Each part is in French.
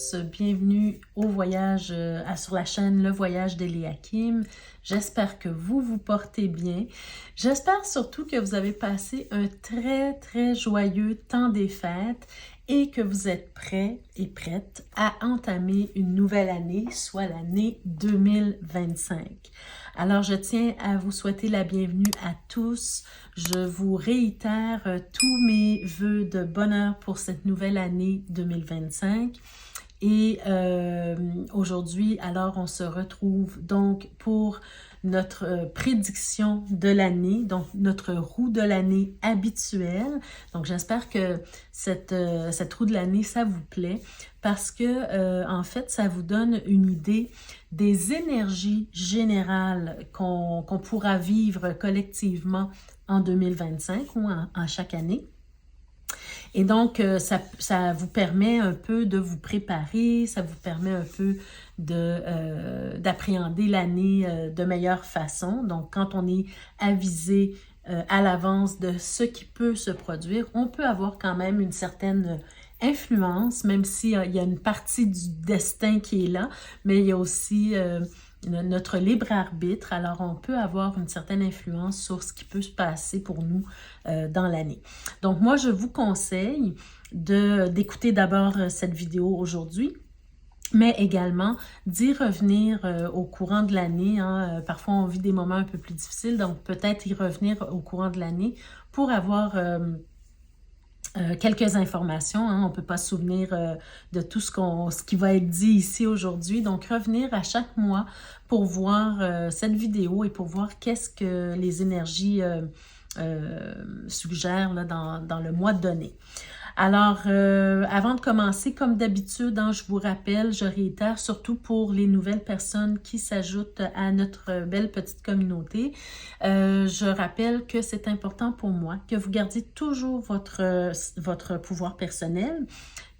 tous, bienvenue au voyage sur la chaîne Le Voyage d'Eliakim. J'espère que vous vous portez bien. J'espère surtout que vous avez passé un très joyeux temps des fêtes et que vous êtes prêts et prêtes à entamer une nouvelle année, soit l'année 2025. Alors, je tiens à vous souhaiter la bienvenue à tous. Je vous réitère tous mes vœux de bonheur pour cette nouvelle année 2025. Et aujourd'hui, alors, on se retrouve donc pour notre prédiction de l'année, donc notre roue de l'année habituelle. Donc, j'espère que cette roue de l'année, ça vous plaît parce que, en fait, ça vous donne une idée des énergies générales qu'on pourra vivre collectivement en 2025 ou en chaque année. Et donc, ça vous permet un peu de vous préparer, ça vous permet un peu d'appréhender l'année de meilleure façon. Donc, quand on est avisé à l'avance de ce qui peut se produire, on peut avoir quand même une certaine influence, même s'il y a une partie du destin qui est là, mais il y a aussi notre libre arbitre. Alors, on peut avoir une certaine influence sur ce qui peut se passer pour nous dans l'année. Donc, moi, je vous conseille d'écouter d'abord cette vidéo aujourd'hui, mais également d'y revenir au courant de l'année. Parfois, on vit des moments un peu plus difficiles, donc peut-être y revenir au courant de l'année pour avoir quelques informations. On ne peut pas se souvenir de tout ce qui va être dit ici aujourd'hui. Donc, revenir à chaque mois pour voir cette vidéo et pour voir qu'est-ce que les énergies suggèrent là, dans le mois donné. Alors, avant de commencer, comme d'habitude, je vous rappelle, je réitère, surtout pour les nouvelles personnes qui s'ajoutent à notre belle petite communauté, je rappelle que c'est important pour moi que vous gardiez toujours votre pouvoir personnel,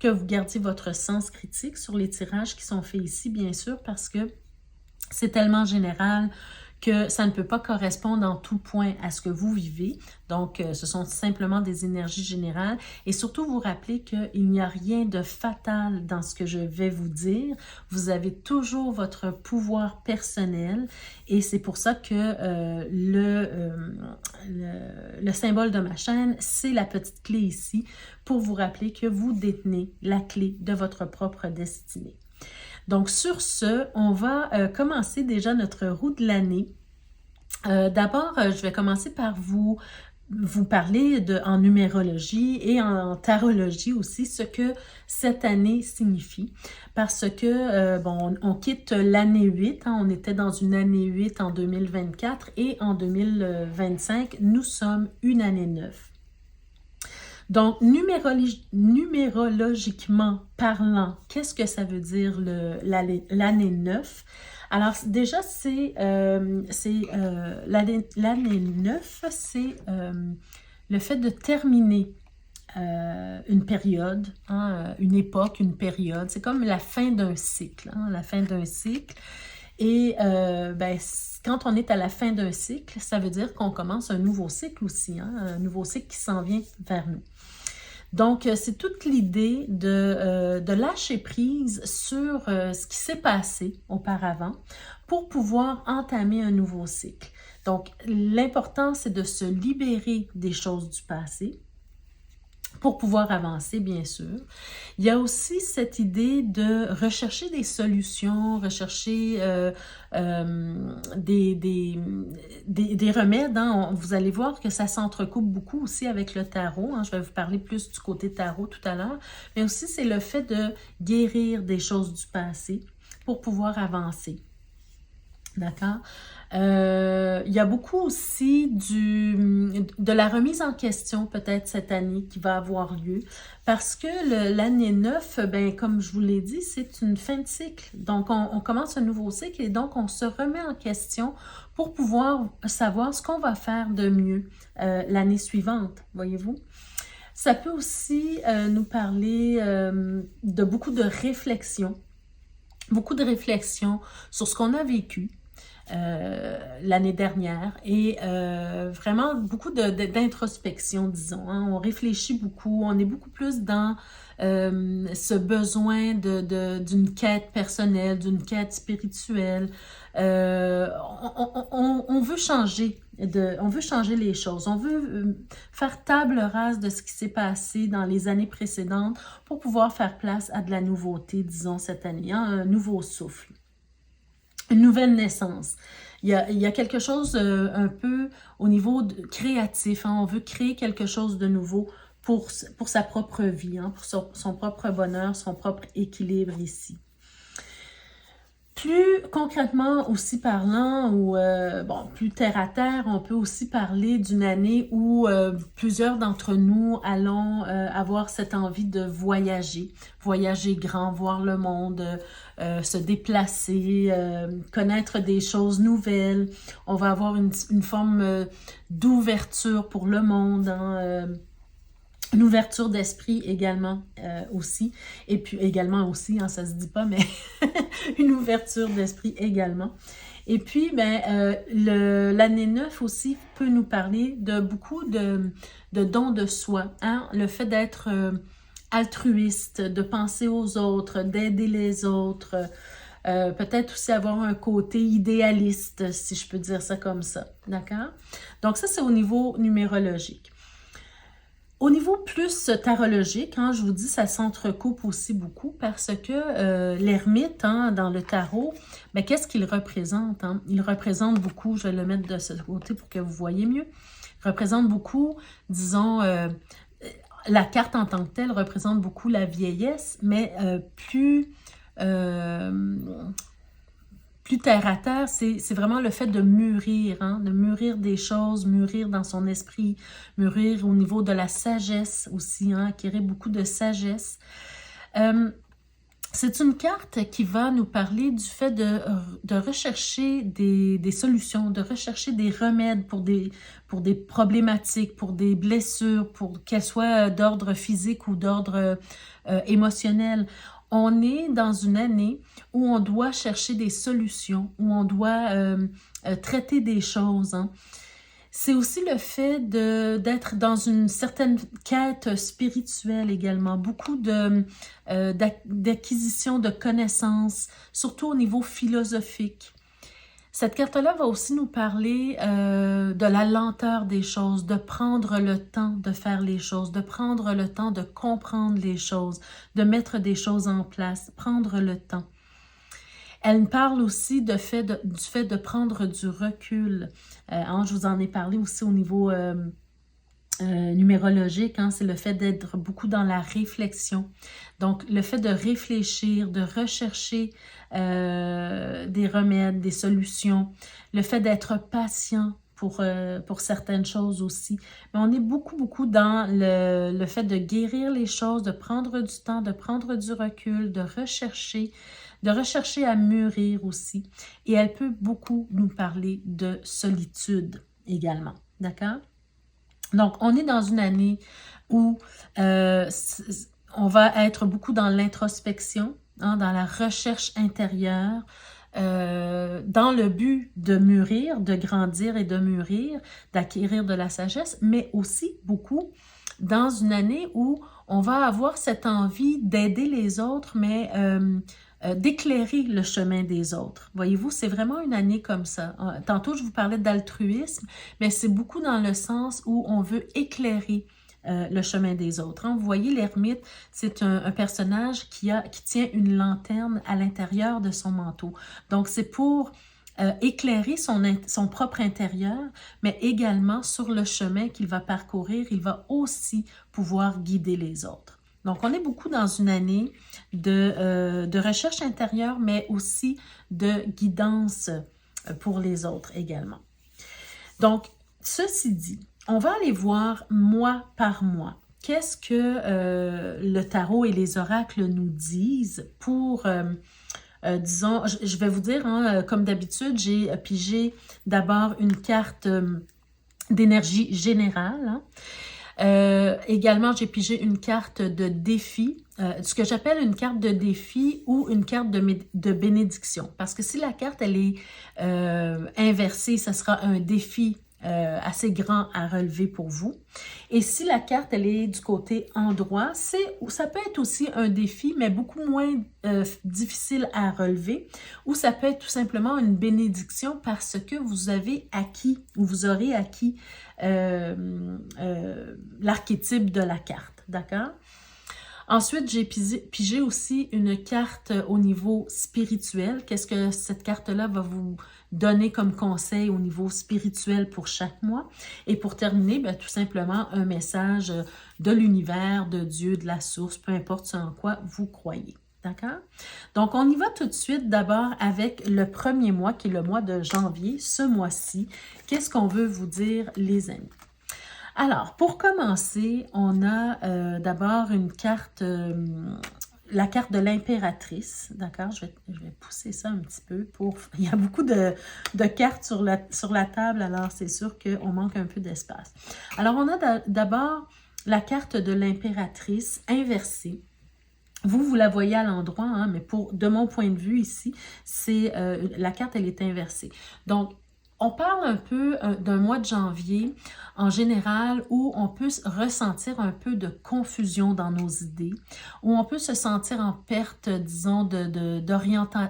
que vous gardiez votre sens critique sur les tirages qui sont faits ici, bien sûr, parce que c'est tellement général que ça ne peut pas correspondre en tout point à ce que vous vivez. Donc, ce sont simplement des énergies générales. Et surtout, vous rappelez qu'il n'y a rien de fatal dans ce que je vais vous dire. Vous avez toujours votre pouvoir personnel. Et c'est pour ça que le symbole de ma chaîne, c'est la petite clé ici, pour vous rappeler que vous détenez la clé de votre propre destinée. Donc, sur ce, on va commencer déjà notre roue de l'année. D'abord, je vais commencer par vous parler en numérologie et en tarologie aussi, ce que cette année signifie. Parce que, on quitte l'année 8, on était dans une année 8 en 2024 et en 2025, nous sommes une année 9. Donc, numérologiquement parlant, qu'est-ce que ça veut dire l'année 9? Alors, déjà, l'année 9, c'est le fait de terminer une période, une époque, une période. C'est comme la fin d'un cycle, la fin d'un cycle. Et quand on est à la fin d'un cycle, ça veut dire qu'on commence un nouveau cycle aussi, un nouveau cycle qui s'en vient vers nous. Donc, c'est toute l'idée de lâcher prise sur ce qui s'est passé auparavant pour pouvoir entamer un nouveau cycle. Donc, l'important, c'est de se libérer des choses du passé pour pouvoir avancer, bien sûr. Il y a aussi cette idée de rechercher des solutions, rechercher des remèdes. Vous allez voir que ça s'entrecoupe beaucoup aussi avec le tarot. Je vais vous parler plus du côté tarot tout à l'heure. Mais aussi, c'est le fait de guérir des choses du passé pour pouvoir avancer. D'accord? Il y a beaucoup aussi de la remise en question peut-être cette année qui va avoir lieu parce que l'année 9, comme je vous l'ai dit, c'est une fin de cycle. Donc, on commence un nouveau cycle et donc on se remet en question pour pouvoir savoir ce qu'on va faire de mieux l'année suivante, voyez-vous? Ça peut aussi nous parler de beaucoup de réflexion sur ce qu'on a vécu. l'année dernière. Et vraiment beaucoup d'introspection, disons. Hein. On réfléchit beaucoup, on est beaucoup plus dans ce besoin d'une quête personnelle, d'une quête spirituelle. On veut changer. On veut changer les choses. On veut faire table rase de ce qui s'est passé dans les années précédentes pour pouvoir faire place à de la nouveauté, disons, cette année, hein, un nouveau souffle, une nouvelle naissance. Il y a quelque chose un peu au niveau créatif. Hein, on veut créer quelque chose de nouveau pour sa propre vie, hein, pour son propre bonheur, son propre équilibre ici. Plus concrètement aussi parlant, ou bon, plus terre à terre, on peut aussi parler d'une année où plusieurs d'entre nous allons avoir cette envie de voyager grand, voir le monde, se déplacer, connaître des choses nouvelles. On va avoir une forme d'ouverture pour le monde, hein, une ouverture d'esprit également aussi. Et puis également aussi, hein, ça se dit pas, mais une ouverture d'esprit également. Et puis, l'année 9 aussi peut nous parler de beaucoup de dons de soi. Hein? Le fait d'être altruiste, de penser aux autres, d'aider les autres. Peut-être aussi avoir un côté idéaliste, si je peux dire ça comme ça. D'accord? Donc ça, c'est au niveau numérologique. Au niveau plus tarologique, hein, je vous dis, ça s'entrecoupe aussi beaucoup parce que l'ermite, hein, dans le tarot, qu'est-ce qu'il représente? Hein? Il représente beaucoup, je vais le mettre de ce côté pour que vous voyez mieux, il représente beaucoup, disons, la carte en tant que telle représente beaucoup la vieillesse, mais plus terre à terre, c'est vraiment le fait de mûrir, hein, de mûrir des choses, mûrir dans son esprit, mûrir au niveau de la sagesse aussi, hein, acquérir beaucoup de sagesse. C'est une carte qui va nous parler du fait de rechercher des solutions, de rechercher des remèdes pour des problématiques, pour des blessures, pour qu'elles soient d'ordre physique ou d'ordre émotionnel. On est dans une année où on doit chercher des solutions, où on doit traiter des choses. Hein. C'est aussi le fait d'être dans une certaine quête spirituelle également, beaucoup d'acquisition de connaissances, surtout au niveau philosophique. Cette carte-là va aussi nous parler de la lenteur des choses, de prendre le temps de faire les choses, de prendre le temps de comprendre les choses, de mettre des choses en place, prendre le temps. Elle parle aussi du fait de prendre du recul. Je vous en ai parlé aussi au niveau numérologique, hein, c'est le fait d'être beaucoup dans la réflexion. Donc, le fait de réfléchir, de rechercher des remèdes, des solutions, le fait d'être patient pour certaines choses aussi. Mais on est beaucoup dans le fait de guérir les choses, de prendre du temps, de prendre du recul, de rechercher à mûrir aussi. Et elle peut beaucoup nous parler de solitude également. D'accord? Donc, on est dans une année où on va être beaucoup dans l'introspection, hein, dans la recherche intérieure, dans le but de mûrir, de grandir et de mûrir, d'acquérir de la sagesse, mais aussi beaucoup dans une année où on va avoir cette envie d'aider les autres, mais d'éclairer le chemin des autres. Voyez-vous, c'est vraiment une année comme ça. Tantôt, je vous parlais d'altruisme, mais c'est beaucoup dans le sens où on veut éclairer le chemin des autres. Hein. Vous voyez, l'ermite, c'est un personnage qui tient une lanterne à l'intérieur de son manteau. Donc, c'est pour éclairer son propre intérieur, mais également sur le chemin qu'il va parcourir, il va aussi pouvoir guider les autres. Donc, on est beaucoup dans une année de recherche intérieure, mais aussi de guidance pour les autres également. Donc, ceci dit, on va aller voir mois par mois. Qu'est-ce que le tarot et les oracles nous disent pour, disons, je vais vous dire, hein, comme d'habitude, j'ai pigé d'abord une carte d'énergie générale, hein. Également, j'ai pigé une carte de défi ce que j'appelle une carte de défi ou une carte de bénédiction. Parce que si la carte, elle est inversée, ça sera un défi assez grand à relever pour vous. Et si la carte, elle est du côté endroit, ça peut être aussi un défi, mais beaucoup moins difficile à relever, ou ça peut être tout simplement une bénédiction parce que vous avez acquis, ou vous aurez acquis l'archétype de la carte, d'accord? Ensuite, j'ai pigé aussi une carte au niveau spirituel. Qu'est-ce que cette carte-là va vous donner comme conseil au niveau spirituel pour chaque mois? Et pour terminer, bien, tout simplement un message de l'univers, de Dieu, de la source, peu importe ce en quoi vous croyez. D'accord? Donc, on y va tout de suite d'abord avec le premier mois, qui est le mois de janvier, ce mois-ci. Qu'est-ce qu'on veut vous dire, les amis? Alors, pour commencer, on a d'abord une carte, la carte de l'impératrice, d'accord? Je vais pousser ça un petit peu pour... Il y a beaucoup de cartes sur la table, alors c'est sûr qu'on manque un peu d'espace. Alors, on a d'abord la carte de l'impératrice inversée. Vous la voyez à l'endroit, hein, mais de mon point de vue ici, la carte, elle est inversée. Donc, on parle un peu d'un mois de janvier en général où on peut ressentir un peu de confusion dans nos idées, où on peut se sentir en perte, disons,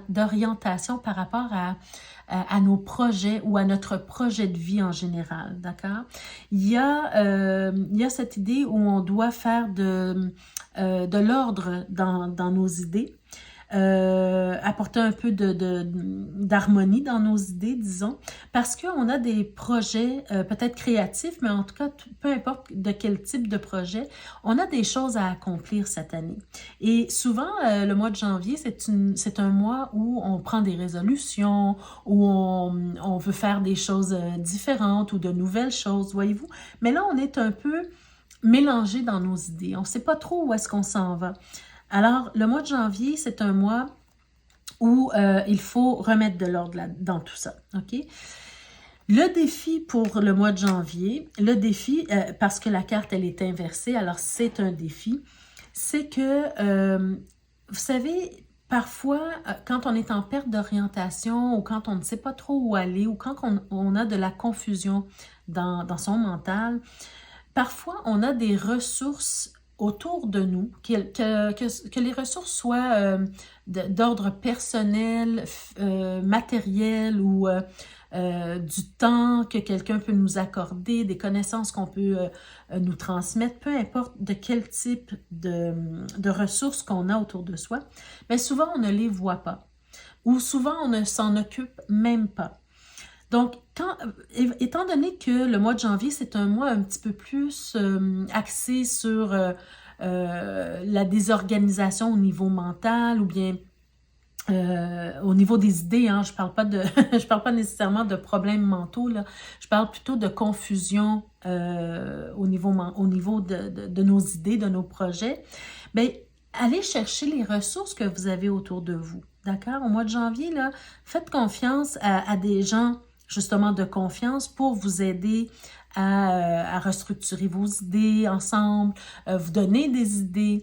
d'orientation par rapport à nos projets ou à notre projet de vie en général, d'accord? Il y a cette idée où on doit faire de l'ordre dans nos idées, apporter un peu d'harmonie dans nos idées, disons, parce qu'on a des projets peut-être créatifs, mais en tout cas, peu importe de quel type de projet, on a des choses à accomplir cette année. Et souvent, le mois de janvier, c'est un mois où on prend des résolutions, où on veut faire des choses différentes ou de nouvelles choses, voyez-vous. Mais là, on est un peu mélangé dans nos idées. On ne sait pas trop où est-ce qu'on s'en va. Alors, le mois de janvier, c'est un mois où il faut remettre de l'ordre dans tout ça, OK? Le défi pour le mois de janvier, parce que la carte, elle est inversée, alors c'est un défi, c'est que, vous savez, parfois, quand on est en perte d'orientation ou quand on ne sait pas trop où aller ou quand on a de la confusion dans son mental, parfois, on a des ressources autour de nous, que les ressources soient d'ordre personnel, matériel ou du temps que quelqu'un peut nous accorder, des connaissances qu'on peut nous transmettre, peu importe de quel type de ressources qu'on a autour de soi, mais souvent on ne les voit pas ou souvent on ne s'en occupe même pas. Donc, étant donné que le mois de janvier, c'est un mois un petit peu plus axé sur la désorganisation au niveau mental ou bien au niveau des idées, hein, je parle pas nécessairement de problèmes mentaux, là, je parle plutôt de confusion au niveau de nos idées, de nos projets. Bien, allez chercher les ressources que vous avez autour de vous, d'accord? Au mois de janvier, là, faites confiance à des gens justement de confiance pour vous aider à restructurer vos idées ensemble, vous donner des idées.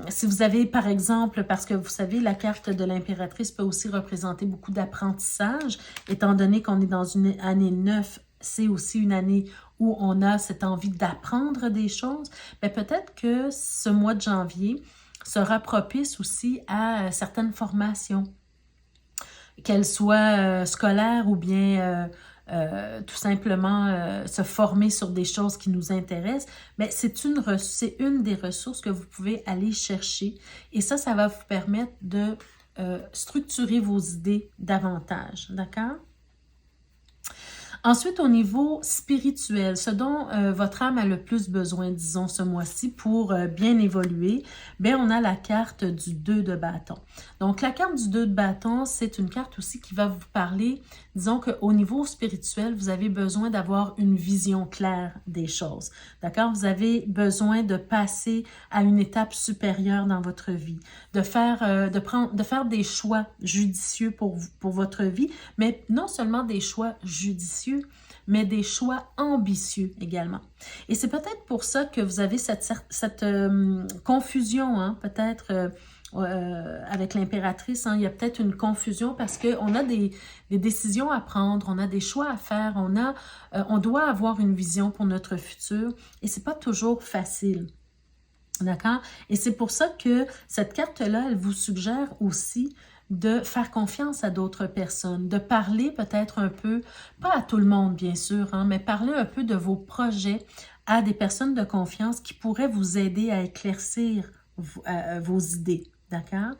Si vous avez, par exemple, parce que vous savez, la carte de l'impératrice peut aussi représenter beaucoup d'apprentissage, étant donné qu'on est dans une année 9, c'est aussi une année où on a cette envie d'apprendre des choses, mais peut-être que ce mois de janvier sera propice aussi à certaines formations, qu'elles soient scolaires ou bien tout simplement se former sur des choses qui nous intéressent, mais c'est une des ressources que vous pouvez aller chercher et ça va vous permettre de structurer vos idées davantage, d'accord? Ensuite, au niveau spirituel, ce dont votre âme a le plus besoin, disons, ce mois-ci pour bien évoluer, bien, on a la carte du 2 de bâton. Donc, la carte du 2 de bâton, c'est une carte aussi qui va vous parler, disons qu'au niveau spirituel, vous avez besoin d'avoir une vision claire des choses, d'accord? Vous avez besoin de passer à une étape supérieure dans votre vie, de faire des choix judicieux pour votre vie, mais non seulement des choix judicieux, audacieux, mais des choix ambitieux également. Et c'est peut-être pour ça que vous avez cette confusion, hein, peut-être avec l'impératrice, hein, il y a peut-être une confusion parce qu'on a des décisions à prendre, on a des choix à faire, on doit avoir une vision pour notre futur et c'est pas toujours facile. D'accord? Et c'est pour ça que cette carte-là, elle vous suggère aussi de faire confiance à d'autres personnes, de parler peut-être un peu, pas à tout le monde bien sûr, hein, mais parler un peu de vos projets à des personnes de confiance qui pourraient vous aider à éclaircir vos idées. D'accord?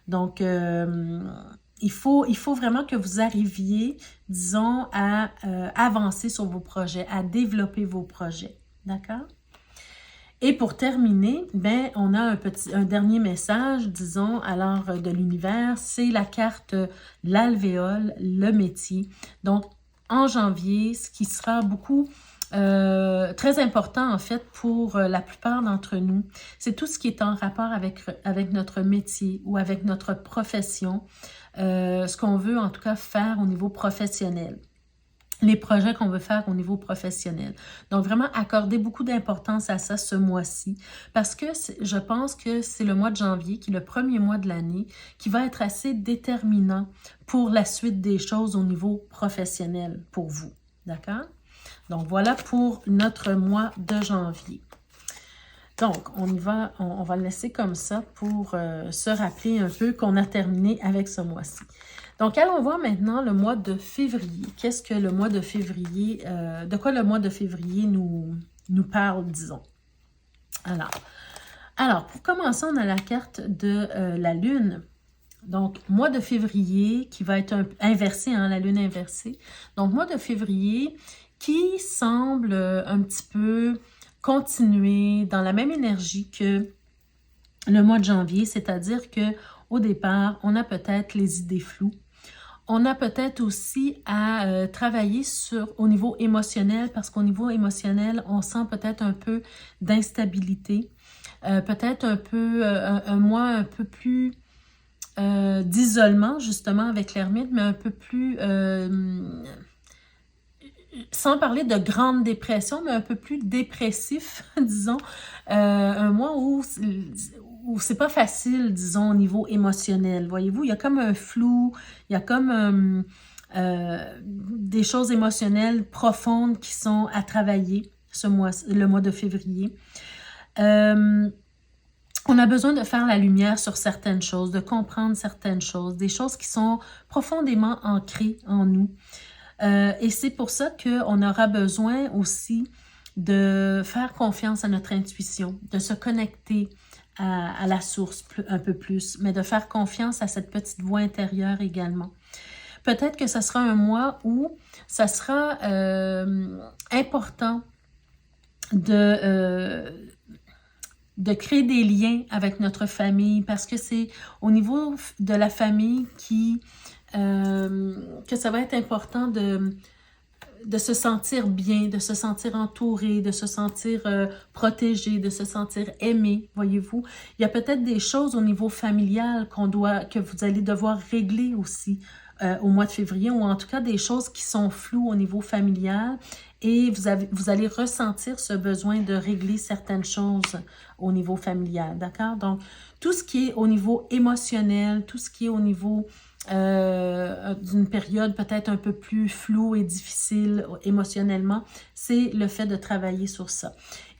Donc, il faut vraiment que vous arriviez, disons, à avancer sur vos projets, à développer vos projets. D'accord? Et pour terminer, ben, on a un dernier message, disons, alors de l'univers, c'est la carte l'alvéole, le métier. Donc, en janvier, ce qui sera beaucoup très important en fait pour la plupart d'entre nous, c'est tout ce qui est en rapport avec notre métier ou avec notre profession, ce qu'on veut en tout cas faire au niveau professionnel. Les projets qu'on veut faire au niveau professionnel. Donc, vraiment, accorder beaucoup d'importance à ça ce mois-ci parce que je pense que c'est le mois de janvier, qui est le premier mois de l'année, qui va être assez déterminant pour la suite des choses au niveau professionnel pour vous. D'accord? Donc, voilà pour notre mois de janvier. Donc, on y va, on va le laisser comme ça pour se rappeler un peu qu'on a terminé avec ce mois-ci. Donc, allons voir maintenant le mois de février. Qu'est-ce que le mois de février, de quoi le mois de février nous parle, disons. Alors, pour commencer, on a la carte de la Lune. Donc, mois de février qui va être inversé, hein, la Lune inversée. Donc, mois de février qui semble un petit peu continuer dans la même énergie que le mois de janvier, c'est-à-dire que au départ, on a peut-être les idées floues. On a peut-être aussi à travailler au niveau émotionnel, parce qu'au niveau émotionnel, on sent peut-être un peu d'instabilité, peut-être un peu un mois un peu plus d'isolement, justement, avec l'ermite, mais un peu plus, sans parler de grande dépression, mais un peu plus dépressif, disons, un mois où c'est pas facile, disons, au niveau émotionnel. Voyez-vous, il y a comme un flou, il y a comme des choses émotionnelles profondes qui sont à travailler le mois de février. On a besoin de faire la lumière sur certaines choses, de comprendre certaines choses, des choses qui sont profondément ancrées en nous. Et c'est pour ça qu'on aura besoin aussi de faire confiance à notre intuition, de se connecter à la source un peu plus, mais de faire confiance à cette petite voix intérieure également. Peut-être que ce sera un mois où ça sera important de créer des liens avec notre famille, parce que c'est au niveau de la famille que ça va être important de se sentir bien, de se sentir entouré, de se sentir protégé, de se sentir aimé, voyez-vous. Il y a peut-être des choses au niveau familial que vous allez devoir régler aussi au mois de février, ou en tout cas des choses qui sont floues au niveau familial, et vous allez ressentir ce besoin de régler certaines choses au niveau familial, d'accord? Donc, tout ce qui est au niveau émotionnel, tout ce qui est au niveau d'une période peut-être un peu plus floue et difficile émotionnellement, c'est le fait de travailler sur ça.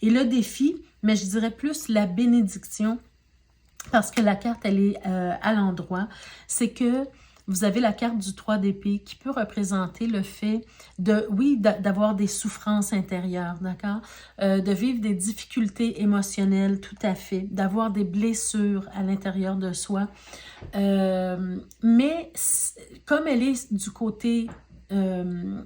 Et le défi, mais je dirais plus la bénédiction, parce que la carte, elle est à l'endroit, c'est que vous avez la carte du 3 d'épée qui peut représenter le fait d'avoir des souffrances intérieures, d'accord? De vivre des difficultés émotionnelles, tout à fait, d'avoir des blessures à l'intérieur de soi. Mais comme elle est du côté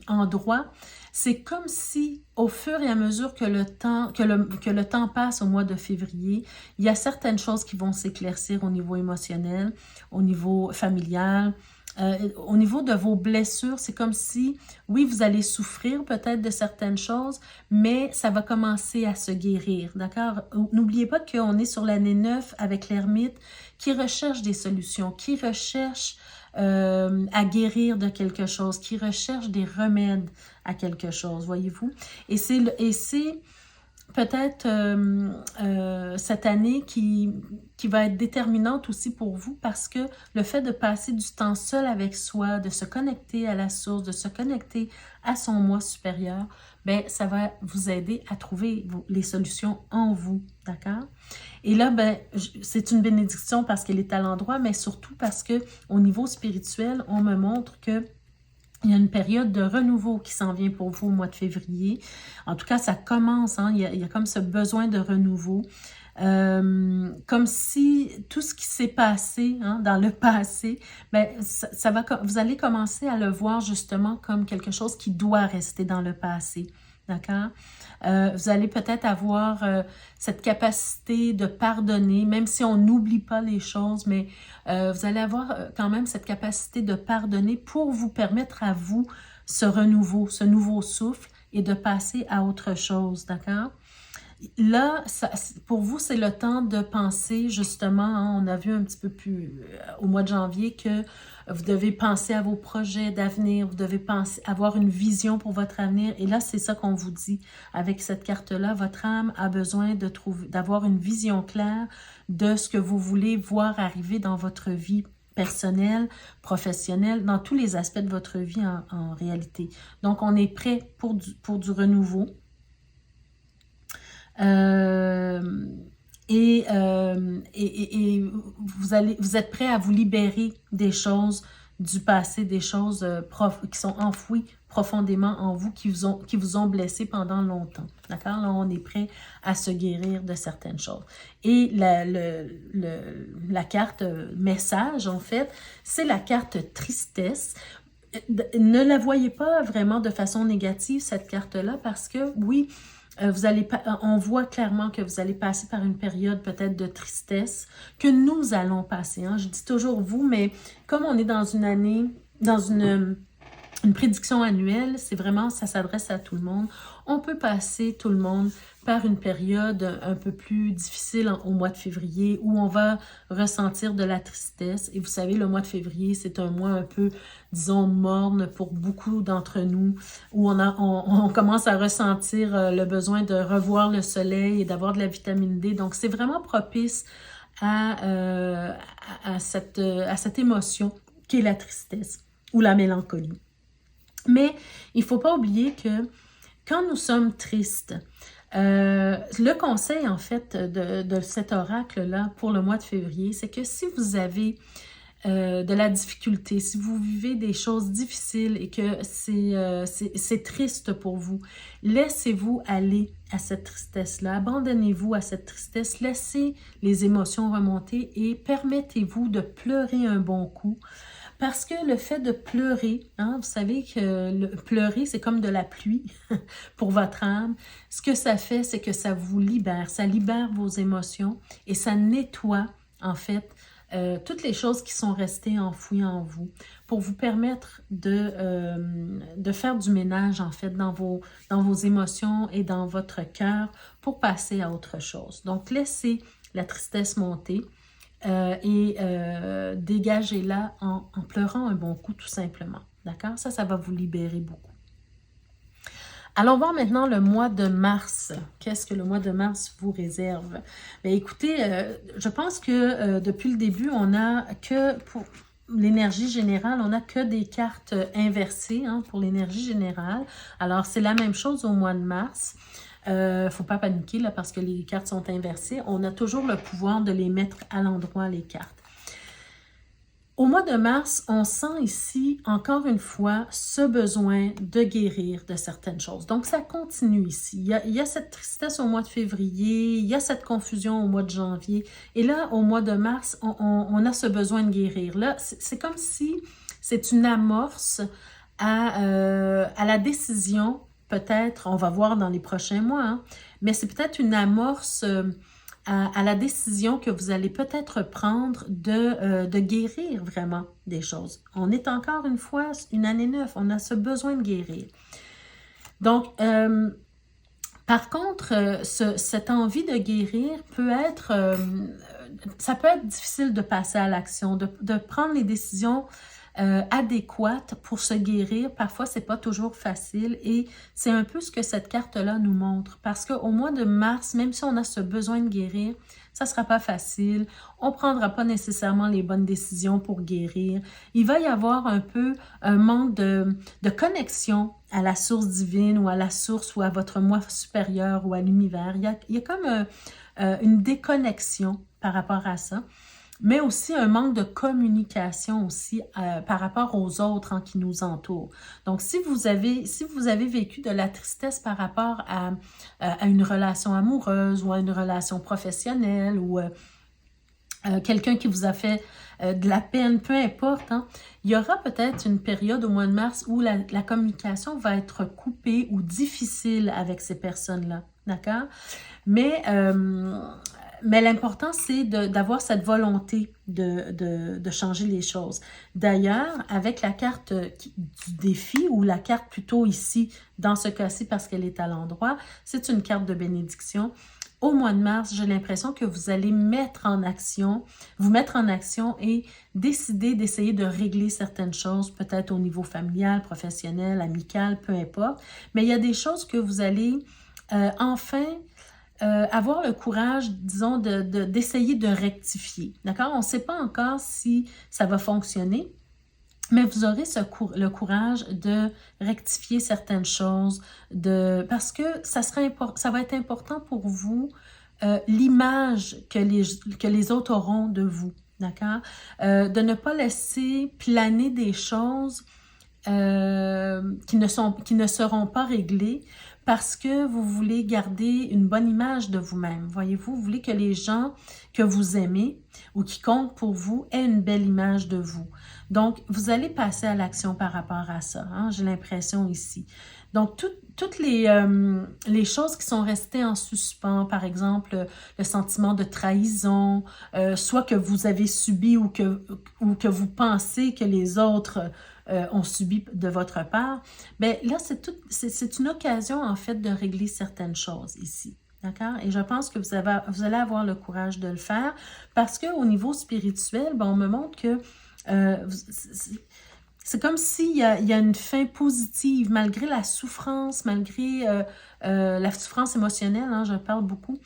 endroit, c'est comme si au fur et à mesure que le temps passe au mois de février, il y a certaines choses qui vont s'éclaircir au niveau émotionnel, au niveau familial, au niveau de vos blessures. C'est comme si, oui, vous allez souffrir peut-être de certaines choses, mais ça va commencer à se guérir, d'accord? N'oubliez pas qu'on est sur l'année 9 avec l'ermite qui recherche des solutions, qui recherche à guérir de quelque chose, qui recherchent des remèdes à quelque chose, voyez-vous? Et c'est peut-être cette année qui va être déterminante aussi pour vous parce que le fait de passer du temps seul avec soi, de se connecter à la source, de se connecter à son moi supérieur, ben ça va vous aider à trouver les solutions en vous, d'accord? Et là, ben, c'est une bénédiction parce qu'elle est à l'endroit, mais surtout parce que au niveau spirituel, on me montre que il y a une période de renouveau qui s'en vient pour vous au mois de février. En tout cas, ça commence, hein, il y a comme ce besoin de renouveau. Comme si tout ce qui s'est passé hein, dans le passé, ben, vous allez commencer à le voir justement comme quelque chose qui doit rester dans le passé. D'accord? Vous allez peut-être avoir cette capacité de pardonner, même si on n'oublie pas les choses, mais vous allez avoir quand même cette capacité de pardonner pour vous permettre à vous ce renouveau, ce nouveau souffle et de passer à autre chose, d'accord? Là, pour vous, c'est le temps de penser justement, hein, on a vu un petit peu plus au mois de janvier que vous devez penser à vos projets d'avenir, vous devez avoir une vision pour votre avenir. Et là, c'est ça qu'on vous dit avec cette carte-là. Votre âme a besoin d'avoir une vision claire de ce que vous voulez voir arriver dans votre vie personnelle, professionnelle, dans tous les aspects de votre vie en réalité. Donc, on est prêt pour du renouveau. Et vous êtes prêt à vous libérer des choses du passé, des choses qui sont enfouies profondément en vous, qui vous ont blessé pendant longtemps. D'accord? Là, on est prêt à se guérir de certaines choses. Et la carte message, en fait, c'est la carte tristesse. Ne la voyez pas vraiment de façon négative, cette carte-là, parce que, oui, on voit clairement que vous allez passer par une période peut-être de tristesse, que nous allons passer. Hein. Je dis toujours vous, mais comme on est dans une année, dans une prédiction annuelle, c'est vraiment, ça s'adresse à tout le monde. On peut passer, tout le monde, par une période un peu plus difficile au mois de février où on va ressentir de la tristesse. Et vous savez, le mois de février, c'est un mois un peu, disons, morne pour beaucoup d'entre nous, où on commence à ressentir le besoin de revoir le soleil et d'avoir de la vitamine D. Donc, c'est vraiment propice à cette émotion qui est la tristesse ou la mélancolie. Mais il ne faut pas oublier que quand nous sommes tristes, le conseil en fait de cet oracle-là pour le mois de février, c'est que si vous avez de la difficulté, si vous vivez des choses difficiles et que c'est triste pour vous, laissez-vous aller à cette tristesse-là, abandonnez-vous à cette tristesse, laissez les émotions remonter et permettez-vous de pleurer un bon coup. Parce que le fait de pleurer, hein, vous savez que pleurer, c'est comme de la pluie pour votre âme. Ce que ça fait, c'est que ça vous libère. Ça libère vos émotions et ça nettoie, en fait, toutes les choses qui sont restées enfouies en vous pour vous permettre de faire du ménage, en fait, dans vos émotions et dans votre cœur pour passer à autre chose. Donc, laissez la tristesse monter. Dégagez-la en pleurant un bon coup, tout simplement. D'accord? Ça va vous libérer beaucoup. Allons voir maintenant le mois de mars. Qu'est-ce que le mois de mars vous réserve? Bien, écoutez, je pense que depuis le début, on n'a que, pour l'énergie générale, on n'a que des cartes inversées hein, pour l'énergie générale. Alors, c'est la même chose au mois de mars. Faut pas paniquer là parce que les cartes sont inversées. On a toujours le pouvoir de les mettre à l'endroit, les cartes. Au mois de mars, on sent ici, encore une fois, ce besoin de guérir de certaines choses. Donc, ça continue ici. Il y a cette tristesse au mois de février, il y a cette confusion au mois de janvier. Et là, au mois de mars, on a ce besoin de guérir. Là, c'est comme si c'est une amorce à la décision. Peut-être, on va voir dans les prochains mois, hein, mais c'est peut-être une amorce à la décision que vous allez peut-être prendre de guérir vraiment des choses. On est encore une fois une année neuve, on a ce besoin de guérir. Donc, par contre, cette envie de guérir peut être, ça peut être difficile de passer à l'action, de prendre les décisions adéquate pour se guérir. Parfois, c'est pas toujours facile et c'est un peu ce que cette carte-là nous montre. Parce qu'au mois de mars, même si on a ce besoin de guérir, ça sera pas facile. On prendra pas nécessairement les bonnes décisions pour guérir. Il va y avoir un peu un manque de connexion à la source divine ou à la source ou à votre moi supérieur ou à l'univers. Il y a comme une déconnexion par rapport à ça, mais aussi un manque de communication aussi par rapport aux autres qui nous entourent. Donc, si vous avez vécu de la tristesse par rapport à une relation amoureuse ou à une relation professionnelle ou quelqu'un qui vous a fait de la peine, peu importe, il y aura peut-être une période au mois de mars où la communication va être coupée ou difficile avec ces personnes-là, d'accord? Mais l'important, c'est d'avoir cette volonté de changer les choses. D'ailleurs, avec la carte du défi, ou la carte plutôt ici, dans ce cas-ci, parce qu'elle est à l'endroit, c'est une carte de bénédiction. Au mois de mars, j'ai l'impression que vous allez vous mettre en action et décider d'essayer de régler certaines choses, peut-être au niveau familial, professionnel, amical, peu importe. Mais il y a des choses que vous allez enfin avoir le courage, disons, d'essayer de rectifier. D'accord? On ne sait pas encore si ça va fonctionner, mais vous aurez le courage de rectifier certaines choses, parce que ça va être important pour vous, l'image que les autres auront de vous. D'accord? De ne pas laisser planer des choses qui ne seront pas réglées, parce que vous voulez garder une bonne image de vous-même. Voyez-vous, vous voulez que les gens que vous aimez ou qui comptent pour vous aient une belle image de vous. Donc, vous allez passer à l'action par rapport à ça. J'ai l'impression ici. Donc, toutes les choses qui sont restées en suspens, par exemple, le sentiment de trahison, soit que vous avez subi ou que vous pensez que les autres ont subi de votre part, bien là, c'est une occasion, en fait, de régler certaines choses ici. D'accord? Et je pense que vous allez avoir le courage de le faire, parce qu'au niveau spirituel, on me montre que c'est comme s'il y a une fin positive, malgré la souffrance, malgré la souffrance émotionnelle, je parle beaucoup.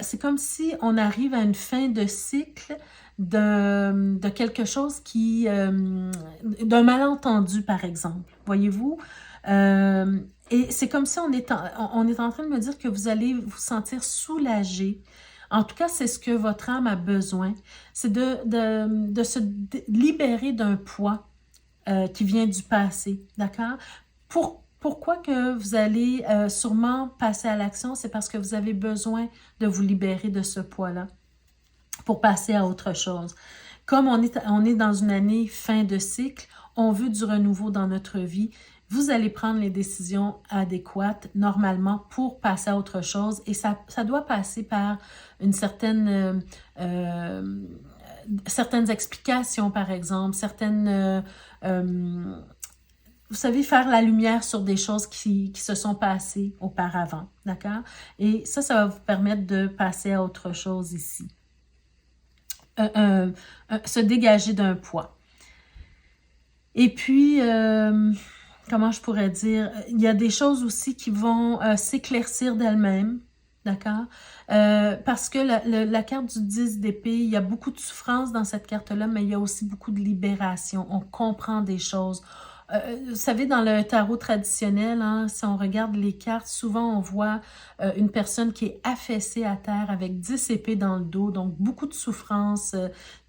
C'est comme si on arrive à une fin de cycle de quelque chose d'un malentendu, par exemple. Voyez-vous? Et c'est comme si on est en train de me dire que vous allez vous sentir soulagé. En tout cas, c'est ce que votre âme a besoin. C'est de se libérer d'un poids qui vient du passé, d'accord? Pourquoi que vous allez sûrement passer à l'action? C'est parce que vous avez besoin de vous libérer de ce poids-là pour passer à autre chose. Comme on est dans une année fin de cycle, on veut du renouveau dans notre vie. Vous allez prendre les décisions adéquates, normalement, pour passer à autre chose. Et ça doit passer par une certaines explications, par exemple, vous savez, faire la lumière sur des choses qui se sont passées auparavant, d'accord? Et ça va vous permettre de passer à autre chose ici. Se dégager d'un poids. Et puis, comment je pourrais dire, il y a des choses aussi qui vont s'éclaircir d'elles-mêmes, d'accord? Parce que la carte du 10 d'épée, il y a beaucoup de souffrance dans cette carte-là, mais il y a aussi beaucoup de libération. On comprend des choses. Vous savez, dans le tarot traditionnel, si on regarde les cartes, souvent on voit une personne qui est affaissée à terre avec 10 épées dans le dos, donc beaucoup de souffrance,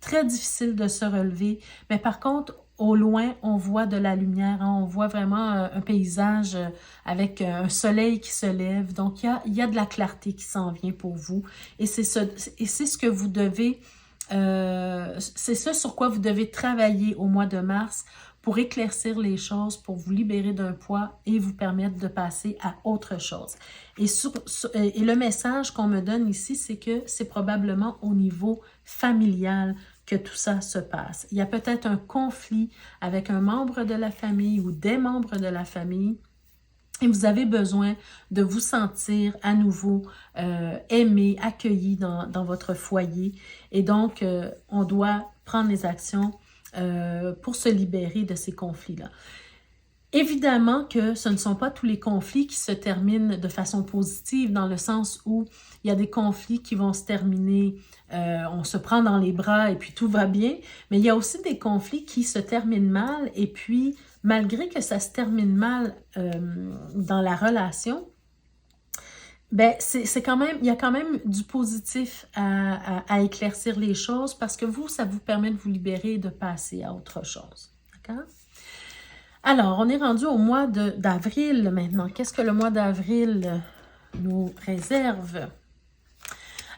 très difficile de se relever. Mais par contre, au loin, on voit de la lumière, on voit vraiment un paysage avec un soleil qui se lève. Donc, il y a de la clarté qui s'en vient pour vous. Et c'est ce que vous devez, c'est ce sur quoi vous devez travailler au mois de mars pour éclaircir les choses, pour vous libérer d'un poids et vous permettre de passer à autre chose. Et le message qu'on me donne ici, c'est que c'est probablement au niveau familial que tout ça se passe. Il y a peut-être un conflit avec un membre de la famille ou des membres de la famille et vous avez besoin de vous sentir à nouveau aimé, accueilli dans votre foyer. Et donc, on doit prendre les actions pour se libérer de ces conflits-là. Évidemment que ce ne sont pas tous les conflits qui se terminent de façon positive, dans le sens où il y a des conflits qui vont se terminer, on se prend dans les bras et puis tout va bien, mais il y a aussi des conflits qui se terminent mal et puis malgré que ça se termine mal dans la relation, ben c'est quand même, il y a quand même du positif à éclaircir les choses parce que vous, ça vous permet de vous libérer et de passer à autre chose. D'accord? Alors, on est rendu au mois d'avril maintenant. Qu'est-ce que le mois d'avril nous réserve?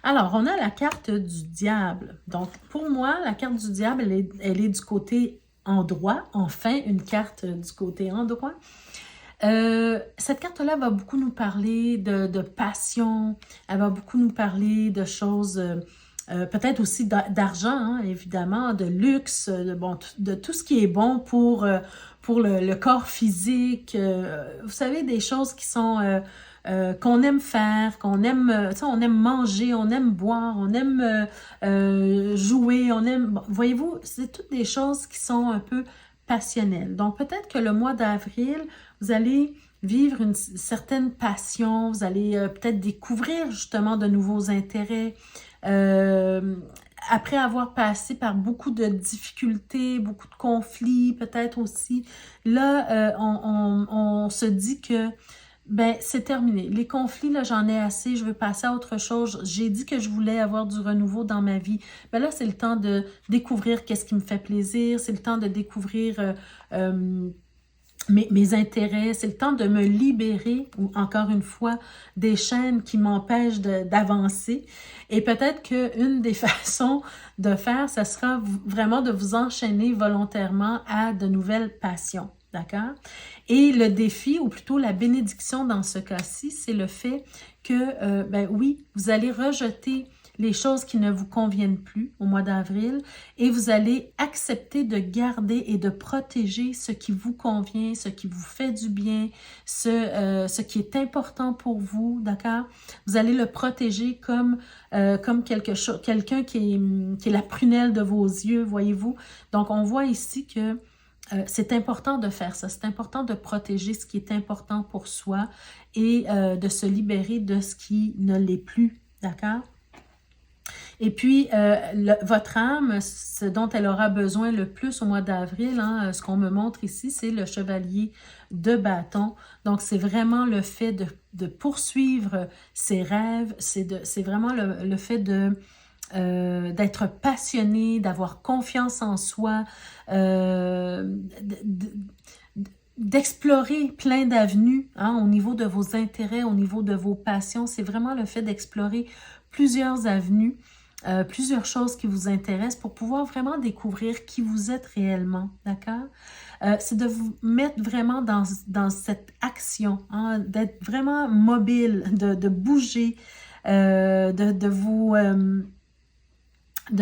Alors, on a la carte du diable. Donc, pour moi, la carte du diable, elle est du côté endroit. Enfin, une carte du côté endroit. Cette carte-là va beaucoup nous parler de passion. Elle va beaucoup nous parler de choses... peut-être aussi d'argent, hein, évidemment, de luxe, de tout ce qui est bon pour le corps physique. Vous savez, des choses qui sont qu'on aime faire, qu'on aime, on aime manger, on aime boire, on aime jouer, on aime... Bon, voyez-vous, c'est toutes des choses qui sont un peu passionnelles. Donc, peut-être que le mois d'avril, vous allez vivre une certaine passion, vous allez peut-être découvrir justement de nouveaux intérêts, après avoir passé par beaucoup de difficultés, beaucoup de conflits, peut-être aussi, là, on se dit que ben c'est terminé. Les conflits, là, j'en ai assez, je veux passer à autre chose. J'ai dit que je voulais avoir du renouveau dans ma vie. Ben là, c'est le temps de découvrir qu'est-ce qui me fait plaisir, c'est le temps de découvrir... mes intérêts, c'est le temps de me libérer, ou encore une fois, des chaînes qui m'empêchent d'avancer. Et peut-être qu'une des façons de faire, ça sera vraiment de vous enchaîner volontairement à de nouvelles passions. D'accord? Et le défi, ou plutôt la bénédiction dans ce cas-ci, c'est le fait que, ben oui, vous allez rejeter les choses qui ne vous conviennent plus au mois d'avril et vous allez accepter de garder et de protéger ce qui vous convient, ce qui vous fait du bien, ce qui est important pour vous, d'accord? Vous allez le protéger comme quelqu'un qui est la prunelle de vos yeux, voyez-vous? Donc, on voit ici que c'est important de faire ça, c'est important de protéger ce qui est important pour soi et de se libérer de ce qui ne l'est plus, d'accord? Et puis, votre âme, ce dont elle aura besoin le plus au mois d'avril, hein, ce qu'on me montre ici, c'est le chevalier de bâton. Donc, c'est vraiment le fait de poursuivre ses rêves, c'est vraiment le fait d'être passionné, d'avoir confiance en soi, d'explorer plein d'avenues hein, au niveau de vos intérêts, au niveau de vos passions. C'est vraiment le fait d'explorer plusieurs avenues, plusieurs choses qui vous intéressent pour pouvoir vraiment découvrir qui vous êtes réellement, d'accord? C'est de vous mettre vraiment dans cette action, hein, d'être vraiment mobile, de bouger, de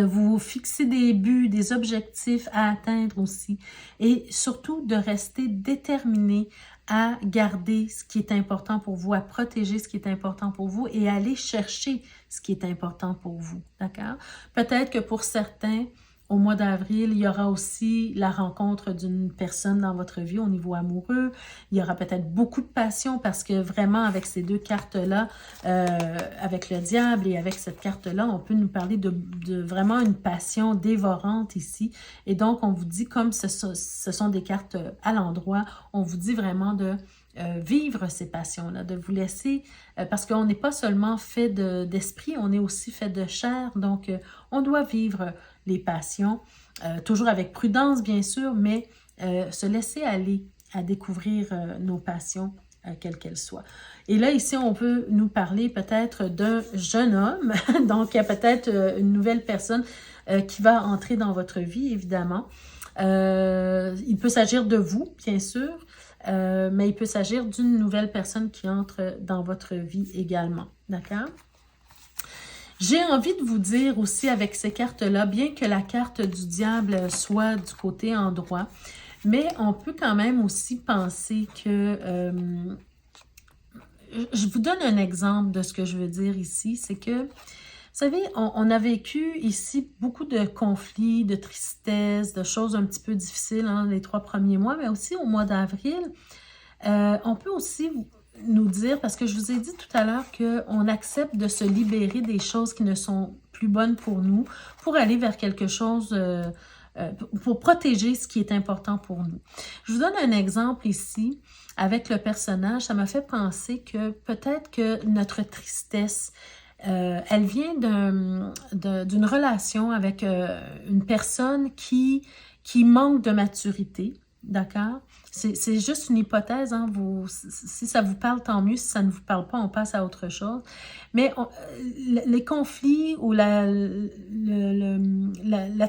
vous fixer des buts, des objectifs à atteindre aussi et surtout de rester déterminé à garder ce qui est important pour vous, à protéger ce qui est important pour vous et à aller chercher ce qui est important pour vous, d'accord? Peut-être que pour certains, au mois d'avril, il y aura aussi la rencontre d'une personne dans votre vie au niveau amoureux. Il y aura peut-être beaucoup de passion parce que vraiment avec ces deux cartes-là, avec le diable et avec cette carte-là, on peut nous parler de vraiment une passion dévorante ici. Et donc, on vous dit, comme ce sont des cartes à l'endroit, on vous dit vraiment de vivre ces passions-là, de vous laisser, parce qu'on n'est pas seulement fait d'esprit, on est aussi fait de chair, donc on doit vivre les passions, toujours avec prudence bien sûr, mais se laisser aller à découvrir nos passions, quelles qu'elles soient. Et là, ici, on peut nous parler peut-être d'un jeune homme, donc il y a peut-être une nouvelle personne qui va entrer dans votre vie, évidemment. Il peut s'agir de vous, bien sûr, mais il peut s'agir d'une nouvelle personne qui entre dans votre vie également, d'accord? J'ai envie de vous dire aussi avec ces cartes-là, bien que la carte du diable soit du côté endroit, mais on peut quand même aussi penser que... je vous donne un exemple de ce que je veux dire ici, c'est que savez, on a vécu ici beaucoup de conflits, de tristesse, de choses un petit peu difficiles les 3 premiers mois, mais aussi au mois d'avril. On peut aussi nous dire, parce que je vous ai dit tout à l'heure qu'on accepte de se libérer des choses qui ne sont plus bonnes pour nous, pour aller vers quelque chose, pour protéger ce qui est important pour nous. Je vous donne un exemple ici avec le personnage. Ça m'a fait penser que peut-être que notre tristesse, elle vient d'une relation avec une personne qui manque de maturité, d'accord? C'est juste une hypothèse, hein? Si ça vous parle, tant mieux. Si ça ne vous parle pas, on passe à autre chose. Mais les conflits ou la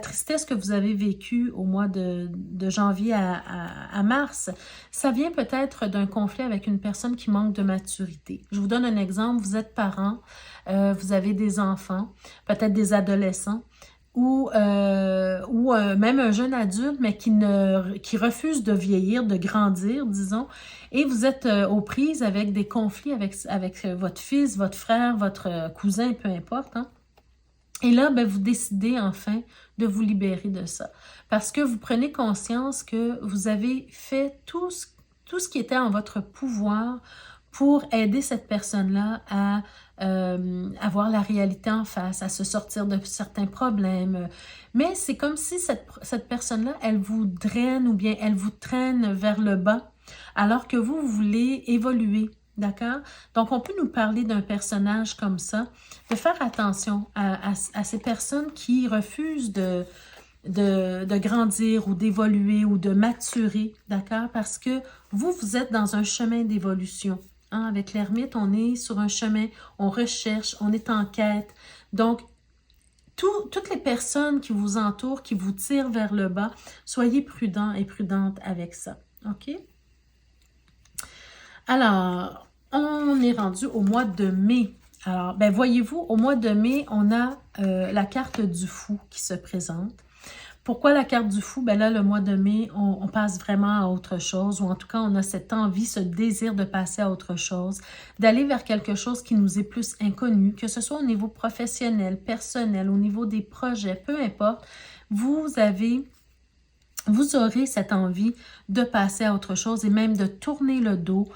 tristesse que vous avez vécue au mois de janvier à mars, ça vient peut-être d'un conflit avec une personne qui manque de maturité. Je vous donne un exemple. Vous êtes parent, vous avez des enfants, peut-être des adolescents, ou même un jeune adulte, mais qui refuse de vieillir, de grandir, disons, et vous êtes aux prises avec des conflits avec votre fils, votre frère, votre cousin, peu importe, hein. Et là, ben, vous décidez enfin de vous libérer de ça. Parce que vous prenez conscience que vous avez fait tout ce qui était en votre pouvoir pour aider cette personne-là à avoir la réalité en face, à se sortir de certains problèmes. Mais c'est comme si cette personne-là, elle vous draine ou bien elle vous traîne vers le bas, alors que vous voulez évoluer. D'accord? Donc, on peut nous parler d'un personnage comme ça, de faire attention à ces personnes qui refusent de grandir ou d'évoluer ou de maturer, d'accord? Parce que vous êtes dans un chemin d'évolution. Hein? Avec l'ermite, on est sur un chemin, on recherche, on est en quête. Donc, toutes les personnes qui vous entourent, qui vous tirent vers le bas, soyez prudents et prudentes avec ça. OK? Alors, on est rendu au mois de mai. Alors, ben voyez-vous, au mois de mai, on a la carte du fou qui se présente. Pourquoi la carte du fou? Ben là, le mois de mai, on passe vraiment à autre chose, ou en tout cas, on a cette envie, ce désir de passer à autre chose, d'aller vers quelque chose qui nous est plus inconnu, que ce soit au niveau professionnel, personnel, au niveau des projets, peu importe, vous aurez cette envie de passer à autre chose et même de tourner le dos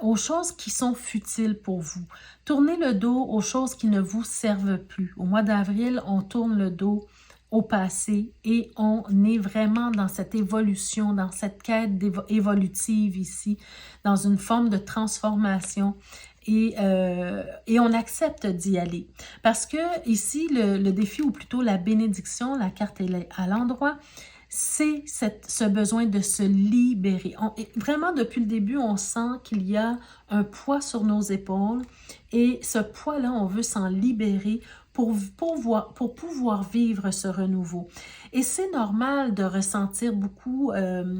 aux choses qui sont futiles pour vous. Tournez le dos aux choses qui ne vous servent plus. Au mois d'avril, on tourne le dos au passé et on est vraiment dans cette évolution, dans cette quête évolutive ici, dans une forme de transformation. Et on accepte d'y aller. Parce que ici, le défi, ou plutôt la bénédiction, la carte est à l'endroit, c'est ce besoin de se libérer. Vraiment, depuis le début, on sent qu'il y a un poids sur nos épaules et ce poids-là, on veut s'en libérer pour pouvoir vivre ce renouveau. Et c'est normal de ressentir beaucoup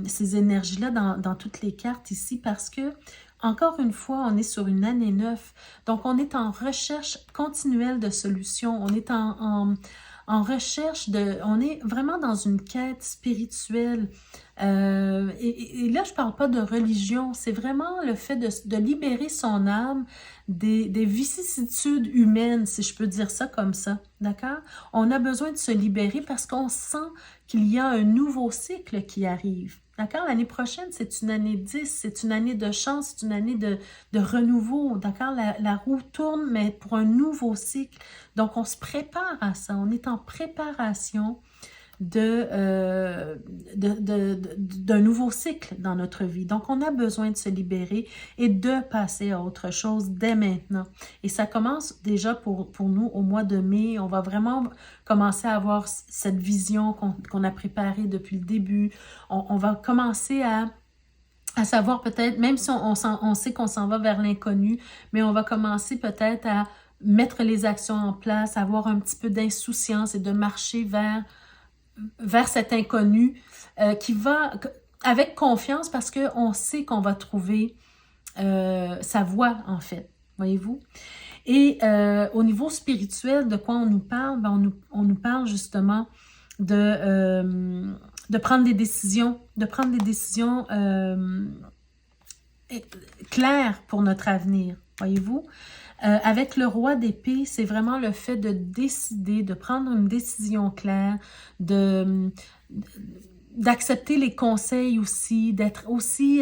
ces énergies-là dans toutes les cartes ici parce que, encore une fois, on est sur une année 9. Donc, on est en recherche continuelle de solutions. On est en recherche on est vraiment dans une quête spirituelle. Et là, je ne parle pas de religion, c'est vraiment le fait de libérer son âme des vicissitudes humaines, si je peux dire ça comme ça, d'accord? On a besoin de se libérer parce qu'on sent qu'il y a un nouveau cycle qui arrive. D'accord? L'année prochaine, c'est une année 10, c'est une année de chance, c'est une année de renouveau. D'accord? La roue tourne, mais pour un nouveau cycle. Donc, on se prépare à ça. On est en préparation d'un nouveau cycle dans notre vie. Donc, on a besoin de se libérer et de passer à autre chose dès maintenant. Et ça commence déjà pour nous au mois de mai. On va vraiment commencer à avoir cette vision qu'on a préparée depuis le début. On va commencer à savoir peut-être, même si on sait qu'on s'en va vers l'inconnu, mais on va commencer peut-être à mettre les actions en place, avoir un petit peu d'insouciance et de marcher vers cet inconnu qui va avec confiance parce qu'on sait qu'on va trouver sa voie, en fait. Voyez-vous? Et au niveau spirituel, de quoi on nous parle? Ben, on nous parle justement de prendre des décisions, claires pour notre avenir. Voyez-vous? Avec le roi d'épée, c'est vraiment le fait de décider, de prendre une décision claire, d'accepter les conseils aussi, d'être aussi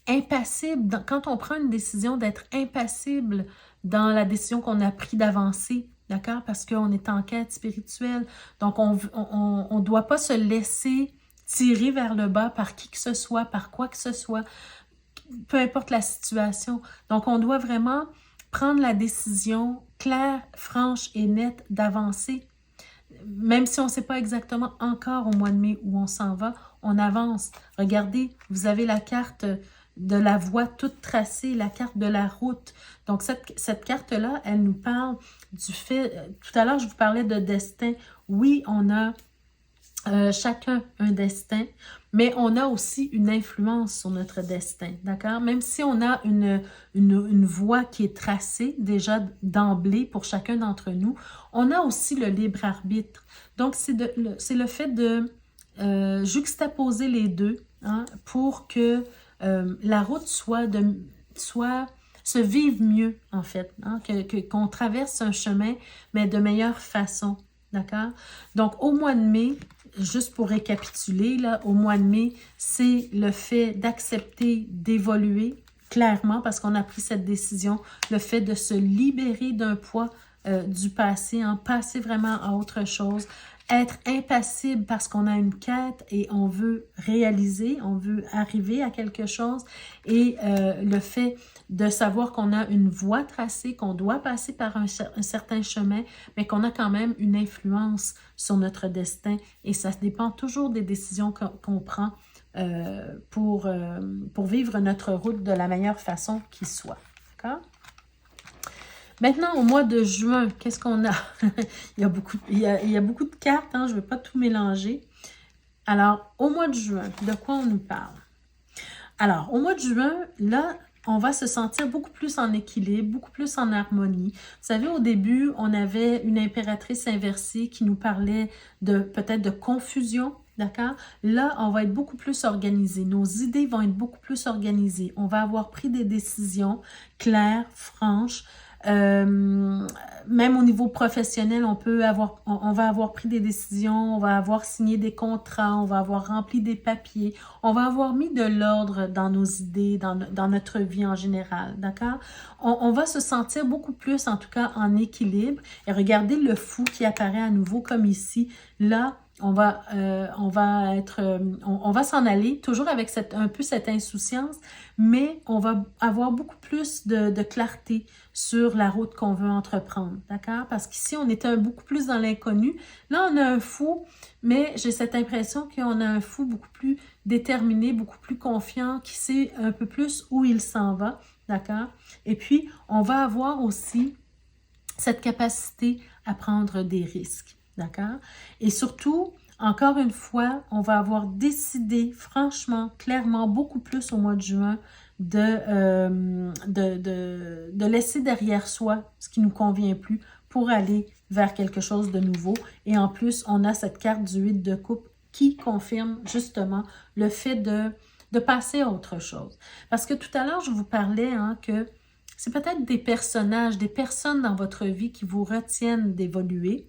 impassible. Quand on prend une décision, d'être impassible dans la décision qu'on a prise d'avancer, d'accord? Parce qu'on est en quête spirituelle. Donc, on ne doit pas se laisser tirer vers le bas par qui que ce soit, par quoi que ce soit, peu importe la situation. Donc, on doit vraiment prendre la décision claire, franche et nette d'avancer. Même si on ne sait pas exactement encore au mois de mai où on s'en va, on avance. Regardez, vous avez la carte de la voie toute tracée, la carte de la route. Donc, cette carte-là, elle nous parle du fait... Tout à l'heure, je vous parlais de destin. Oui, on a chacun un destin, mais on a aussi une influence sur notre destin, d'accord? Même si on a une voie qui est tracée déjà d'emblée pour chacun d'entre nous, on a aussi le libre arbitre. Donc, c'est le fait de juxtaposer les deux, hein, pour que la route se vive mieux, en fait, hein, qu'on traverse un chemin, mais de meilleure façon, d'accord? Donc, au mois de mai, juste pour récapituler, là, au mois de mai, c'est le fait d'accepter d'évoluer clairement parce qu'on a pris cette décision, le fait de se libérer d'un poids du passé, hein, passer vraiment à autre chose, être impassible parce qu'on a une quête et on veut réaliser, on veut arriver à quelque chose, et le fait de savoir qu'on a une voie tracée, qu'on doit passer par un certain chemin, mais qu'on a quand même une influence sur notre destin, et ça dépend toujours des décisions qu'on prend pour vivre notre route de la meilleure façon qui soit. D'accord? Maintenant, au mois de juin, qu'est-ce qu'on a? il y a beaucoup de cartes, hein, je ne vais pas tout mélanger. Alors, au mois de juin, de quoi on nous parle? Alors, au mois de juin, là, on va se sentir beaucoup plus en équilibre, beaucoup plus en harmonie. Vous savez, au début, on avait une impératrice inversée qui nous parlait peut-être de confusion, d'accord? Là, on va être beaucoup plus organisé. Nos idées vont être beaucoup plus organisées. On va avoir pris des décisions claires, franches. Même au niveau professionnel, on va avoir pris des décisions, on va avoir signé des contrats, on va avoir rempli des papiers, on va avoir mis de l'ordre dans nos idées, dans notre vie en général, d'accord? On va se sentir beaucoup plus, en tout cas, en équilibre. Et regardez le fou qui apparaît à nouveau comme ici. Là, on va s'en aller, toujours avec un peu cette insouciance, mais on va avoir beaucoup plus de clarté sur la route qu'on veut entreprendre, d'accord? Parce qu'ici, on était beaucoup plus dans l'inconnu. Là, on a un fou, mais j'ai cette impression qu'on a un fou beaucoup plus déterminé, beaucoup plus confiant, qui sait un peu plus où il s'en va, d'accord? Et puis, on va avoir aussi cette capacité à prendre des risques. D'accord? Et surtout, encore une fois, on va avoir décidé franchement, clairement, beaucoup plus au mois de juin de laisser derrière soi ce qui ne nous convient plus pour aller vers quelque chose de nouveau. Et en plus, on a cette carte du 8 de coupe qui confirme justement le fait de passer à autre chose. Parce que tout à l'heure, je vous parlais que c'est peut-être des personnages, des personnes dans votre vie qui vous retiennent d'évoluer.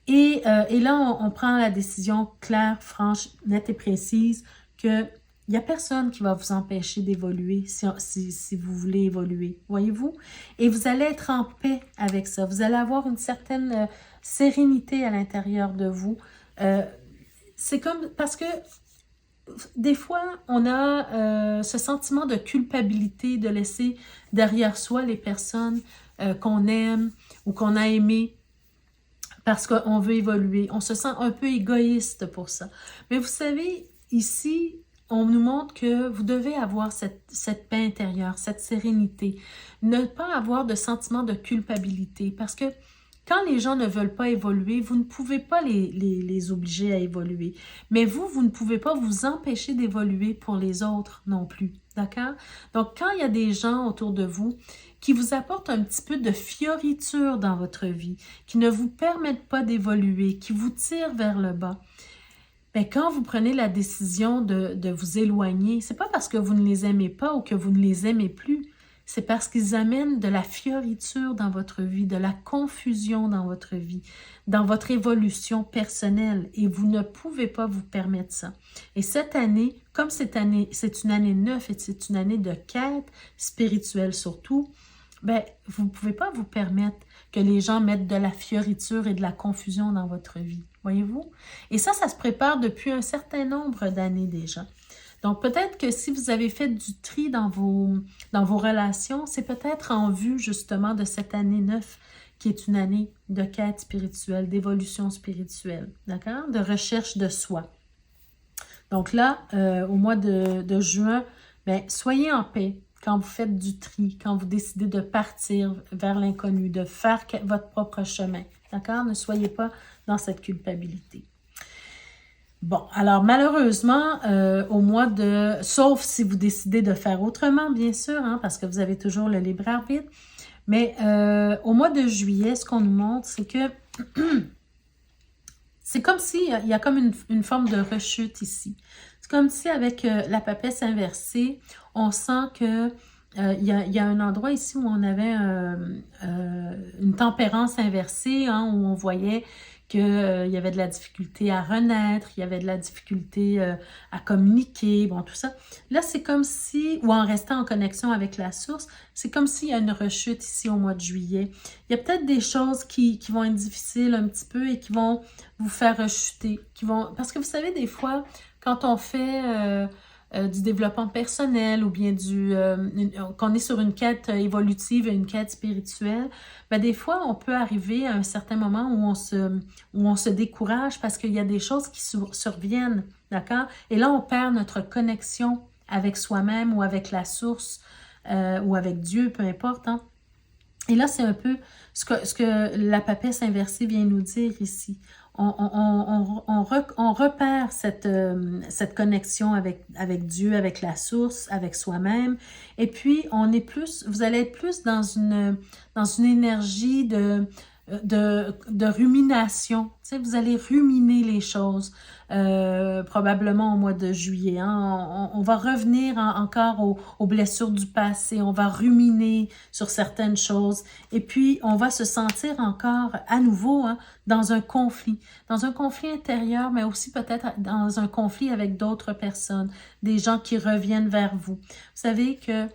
Et là, on prend la décision claire, franche, nette et précise qu'il n'y a personne qui va vous empêcher d'évoluer si vous voulez évoluer, voyez-vous? Et vous allez être en paix avec ça. Vous allez avoir une certaine sérénité à l'intérieur de vous. C'est comme, parce que des fois, on a ce sentiment de culpabilité de laisser derrière soi les personnes qu'on aime ou qu'on a aimées, parce qu'on veut évoluer. On se sent un peu égoïste pour ça. Mais vous savez, ici, on nous montre que vous devez avoir cette paix intérieure, cette sérénité. Ne pas avoir de sentiment de culpabilité. Parce que quand les gens ne veulent pas évoluer, vous ne pouvez pas les obliger à évoluer. Mais vous ne pouvez pas vous empêcher d'évoluer pour les autres non plus. D'accord? Donc, quand il y a des gens autour de vous qui vous apportent un petit peu de fioriture dans votre vie, qui ne vous permettent pas d'évoluer, qui vous tirent vers le bas, bien, quand vous prenez la décision de vous éloigner, c'est pas parce que vous ne les aimez pas ou que vous ne les aimez plus, c'est parce qu'ils amènent de la fioriture dans votre vie, de la confusion dans votre vie, dans votre évolution personnelle. Et vous ne pouvez pas vous permettre ça. Et cette année, comme cette année, c'est une année neuve et c'est une année de quête spirituelle surtout, ben, vous ne pouvez pas vous permettre que les gens mettent de la fioriture et de la confusion dans votre vie. Voyez-vous? Et ça se prépare depuis un certain nombre d'années déjà. Donc, peut-être que si vous avez fait du tri dans vos relations, c'est peut-être en vue justement de cette année 9 qui est une année de quête spirituelle, d'évolution spirituelle, d'accord? De recherche de soi. Donc là, au mois de juin, bien, soyez en paix quand vous faites du tri, quand vous décidez de partir vers l'inconnu, de faire votre propre chemin, d'accord? Ne soyez pas dans cette culpabilité. Bon, alors malheureusement, au mois de... Sauf si vous décidez de faire autrement, bien sûr, hein, parce que vous avez toujours le libre arbitre. Mais au mois de juillet, ce qu'on nous montre, c'est que... c'est comme si il y a comme une forme de rechute ici. C'est comme si avec la papesse inversée, on sent que il y a un endroit ici où on avait une tempérance inversée, hein, où on voyait qu'il y avait de la difficulté à renaître, il y avait de la difficulté à communiquer, bon, tout ça. Là, c'est comme si, ou en restant en connexion avec la source, c'est comme s'il y a une rechute ici au mois de juillet. Il y a peut-être des choses qui vont être difficiles un petit peu et qui vont vous faire rechuter, parce que vous savez, des fois, quand on fait du développement personnel ou bien qu'on est sur une quête évolutive et une quête spirituelle, ben des fois, on peut arriver à un certain moment où on se décourage parce qu'il y a des choses qui surviennent, d'accord? Et là, on perd notre connexion avec soi-même ou avec la source ou avec Dieu, peu importe, hein? Et là, c'est un peu ce que la papesse inversée vient nous dire ici. On repère cette connexion avec Dieu, avec la source, avec soi-même. Et puis, vous allez être plus dans une énergie de rumination. Tu sais, vous allez ruminer les choses, probablement au mois de juillet. Hein. On va revenir encore aux blessures du passé. On va ruminer sur certaines choses. Et puis, on va se sentir encore à nouveau dans un conflit intérieur, mais aussi peut-être dans un conflit avec d'autres personnes, des gens qui reviennent vers vous. Vous savez que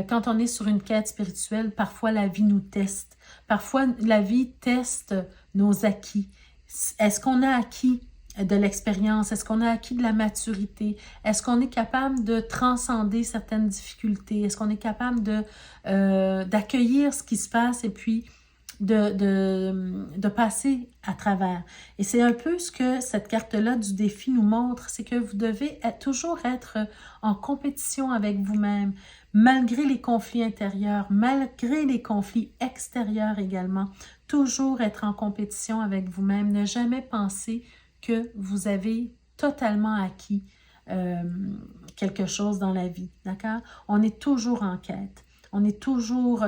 quand on est sur une quête spirituelle, parfois la vie nous teste. Parfois, la vie teste nos acquis. Est-ce qu'on a acquis de l'expérience? Est-ce qu'on a acquis de la maturité? Est-ce qu'on est capable de transcender certaines difficultés? Est-ce qu'on est capable d'accueillir ce qui se passe et puis de passer à travers? Et c'est un peu ce que cette carte-là du défi nous montre, c'est que vous devez toujours être en compétition avec vous-même, malgré les conflits intérieurs, malgré les conflits extérieurs également, toujours être en compétition avec vous-même, ne jamais penser que vous avez totalement acquis quelque chose dans la vie, d'accord? On est toujours en quête. On est toujours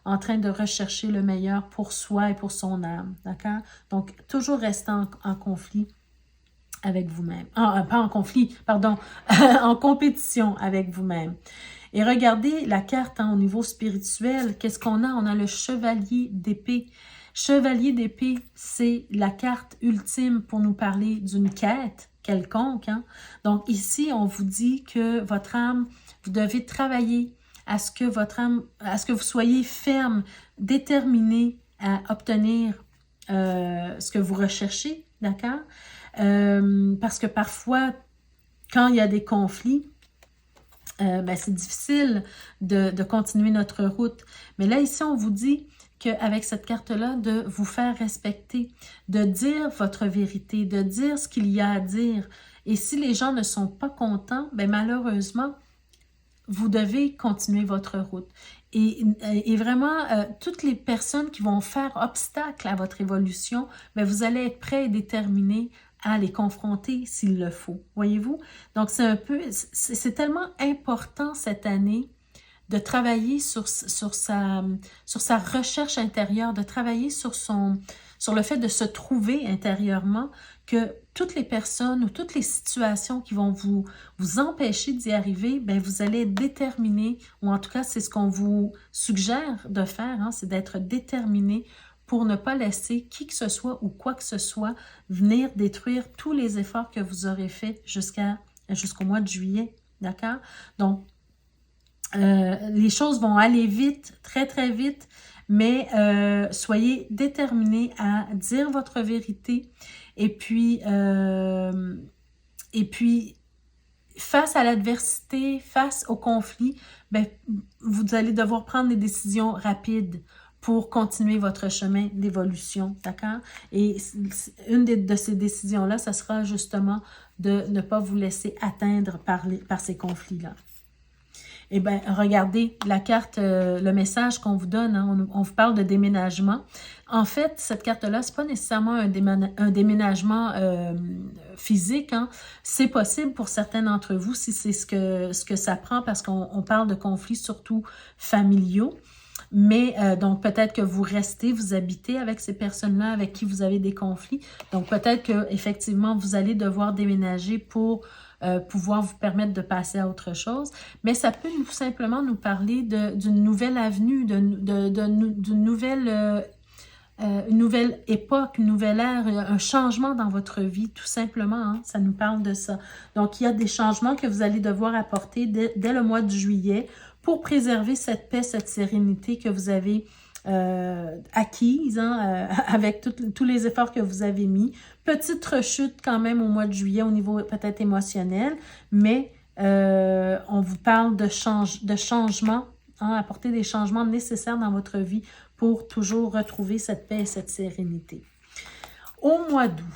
en train de rechercher le meilleur pour soi et pour son âme, d'accord? Donc, toujours rester en conflit avec vous-même. Pas en conflit, pardon, en compétition avec vous-même. Et regardez la carte au niveau spirituel, qu'est-ce qu'on a? On a le chevalier d'épée. Chevalier d'épée, c'est la carte ultime pour nous parler d'une quête quelconque. Hein? Donc ici, on vous dit que votre âme, vous devez travailler à ce que vous soyez ferme, déterminé à obtenir ce que vous recherchez, d'accord? Parce que parfois, quand il y a des conflits, c'est difficile de continuer notre route. Mais là, ici, on vous dit qu'avec cette carte-là, de vous faire respecter, de dire votre vérité, de dire ce qu'il y a à dire. Et si les gens ne sont pas contents, malheureusement, vous devez continuer votre route. Et vraiment, toutes les personnes qui vont faire obstacle à votre évolution, vous allez être prêts et déterminés à les confronter s'il le faut. Voyez-vous? Donc, c'est tellement important cette année de travailler sur sa recherche intérieure, de travailler sur sur le fait de se trouver intérieurement, que toutes les personnes ou toutes les situations qui vont vous empêcher d'y arriver, bien, vous allez être déterminé, ou en tout cas, c'est ce qu'on vous suggère de faire, hein, c'est d'être déterminé pour ne pas laisser qui que ce soit ou quoi que ce soit venir détruire tous les efforts que vous aurez faits jusqu'au mois de juillet, d'accord? Donc, les choses vont aller vite, très très vite, mais soyez déterminés à dire votre vérité et puis face à l'adversité, face au conflit, ben, vous allez devoir prendre des décisions rapides pour continuer votre chemin d'évolution, d'accord? Et une de ces décisions-là, ça sera justement de ne pas vous laisser atteindre par ces conflits-là. Eh bien, regardez la carte, le message qu'on vous donne, hein, on vous parle de déménagement. En fait, cette carte-là, ce n'est pas nécessairement un déménagement physique. Hein. C'est possible pour certains d'entre vous si c'est ce que ça prend parce qu'on parle de conflits surtout familiaux. Mais donc peut-être que vous restez, vous habitez avec ces personnes-là avec qui vous avez des conflits. Donc peut-être qu'effectivement, vous allez devoir déménager pour pouvoir vous permettre de passer à autre chose. Mais ça peut tout simplement nous parler d'une nouvelle avenue, d'une nouvelle époque, une nouvelle ère, un changement dans votre vie, tout simplement. Hein, ça nous parle de ça. Donc, il y a des changements que vous allez devoir apporter dès le mois de juillet pour préserver cette paix, cette sérénité que vous avez acquise hein, avec tous les efforts que vous avez mis. Petite rechute quand même au mois de juillet au niveau peut-être émotionnel, mais on vous parle de changement, hein, apporter des changements nécessaires dans votre vie pour toujours retrouver cette paix et cette sérénité. Au mois d'août,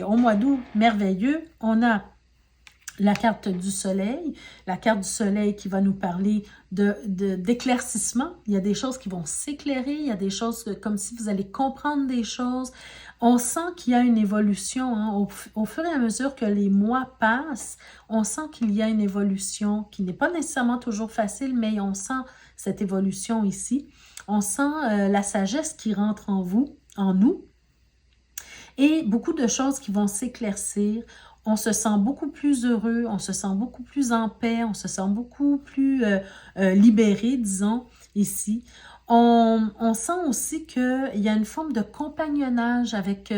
au mois d'août, merveilleux, on a la carte du soleil qui va nous parler d'éclaircissement. Il y a des choses qui vont s'éclairer, il y a des choses comme si vous allez comprendre des choses. On sent qu'il y a une évolution. Hein. Au fur et à mesure que les mois passent, on sent qu'il y a une évolution qui n'est pas nécessairement toujours facile, mais on sent cette évolution ici. On sent la sagesse qui rentre en nous, et beaucoup de choses qui vont s'éclaircir. On se sent beaucoup plus heureux, on se sent beaucoup plus en paix, on se sent beaucoup plus libéré, disons, ici. On sent aussi qu'il y a une forme de compagnonnage avec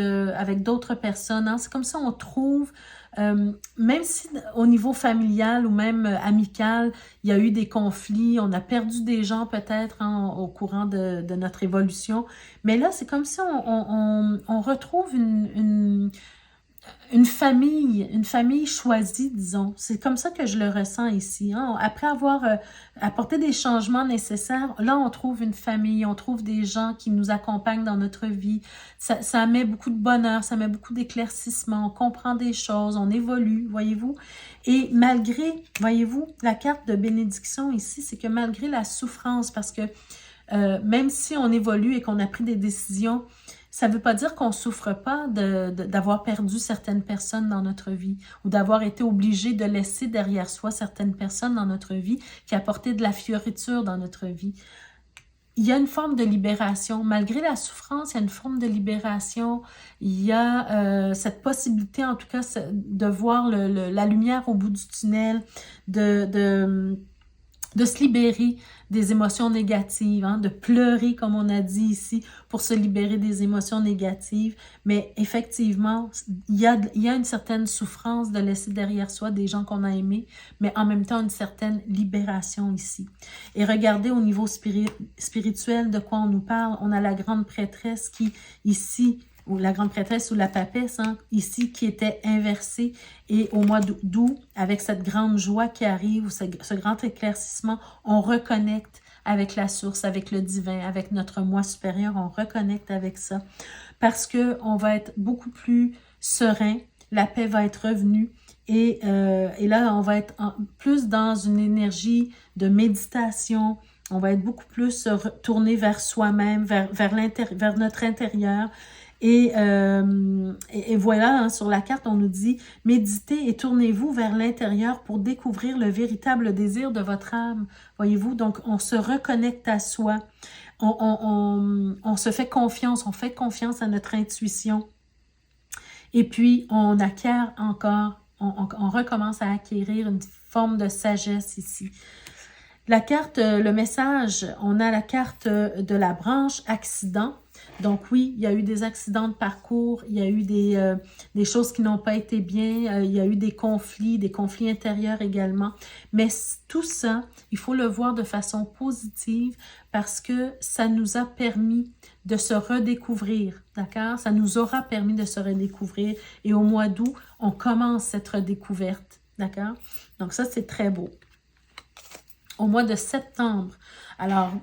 d'autres personnes. Hein. C'est comme ça on trouve, même si au niveau familial ou même amical, il y a eu des conflits, on a perdu des gens peut-être hein, au courant de notre évolution. Mais là, c'est comme si on retrouve une famille choisie, disons. C'est comme ça que je le ressens ici. Hein. Après avoir apporté des changements nécessaires, là, on trouve une famille, on trouve des gens qui nous accompagnent dans notre vie. Ça met beaucoup de bonheur, ça met beaucoup d'éclaircissement, on comprend des choses, on évolue, voyez-vous. Et malgré, voyez-vous, la carte de bénédiction ici, c'est que malgré la souffrance, parce que même si on évolue et qu'on a pris des décisions, ça ne veut pas dire qu'on ne souffre pas d'avoir perdu certaines personnes dans notre vie ou d'avoir été obligé de laisser derrière soi certaines personnes dans notre vie qui apportaient de la fioriture dans notre vie. Il y a une forme de libération. Malgré la souffrance, il y a une forme de libération. Il y a cette possibilité, en tout cas, de voir la lumière au bout du tunnel, de se libérer des émotions négatives, hein, de pleurer, comme on a dit ici, pour se libérer des émotions négatives. Mais effectivement, il y a une certaine souffrance de laisser derrière soi des gens qu'on a aimés, mais en même temps, une certaine libération ici. Et regardez au niveau spirituel de quoi on nous parle. On a la grande prêtresse qui, ici, ou la grande prêtresse ou la papesse, hein, ici, qui était inversée. Et au mois d'août, avec cette grande joie qui arrive, ou ce grand éclaircissement, on reconnecte avec la source, avec le divin, avec notre moi supérieur, on reconnecte avec ça. Parce qu'on va être beaucoup plus serein, la paix va être revenue, et là, on va être plus dans une énergie de méditation, on va être beaucoup plus tourné vers soi-même, vers notre intérieur. Et voilà, hein, sur la carte, on nous dit « Méditez et tournez-vous vers l'intérieur pour découvrir le véritable désir de votre âme. » Voyez-vous, donc on se reconnecte à soi. On se fait confiance, on fait confiance à notre intuition. Et puis, on acquiert encore, on recommence à acquérir une forme de sagesse ici. La carte, le message, on a la carte de la branche accident. Donc oui, il y a eu des accidents de parcours, il y a eu des choses qui n'ont pas été bien, il y a eu des conflits intérieurs également. Mais tout ça, il faut le voir de façon positive parce que ça nous a permis de se redécouvrir, d'accord? Ça nous aura permis de se redécouvrir et au mois d'août, on commence cette redécouverte, d'accord? Donc ça, c'est très beau. Au mois de septembre, alors,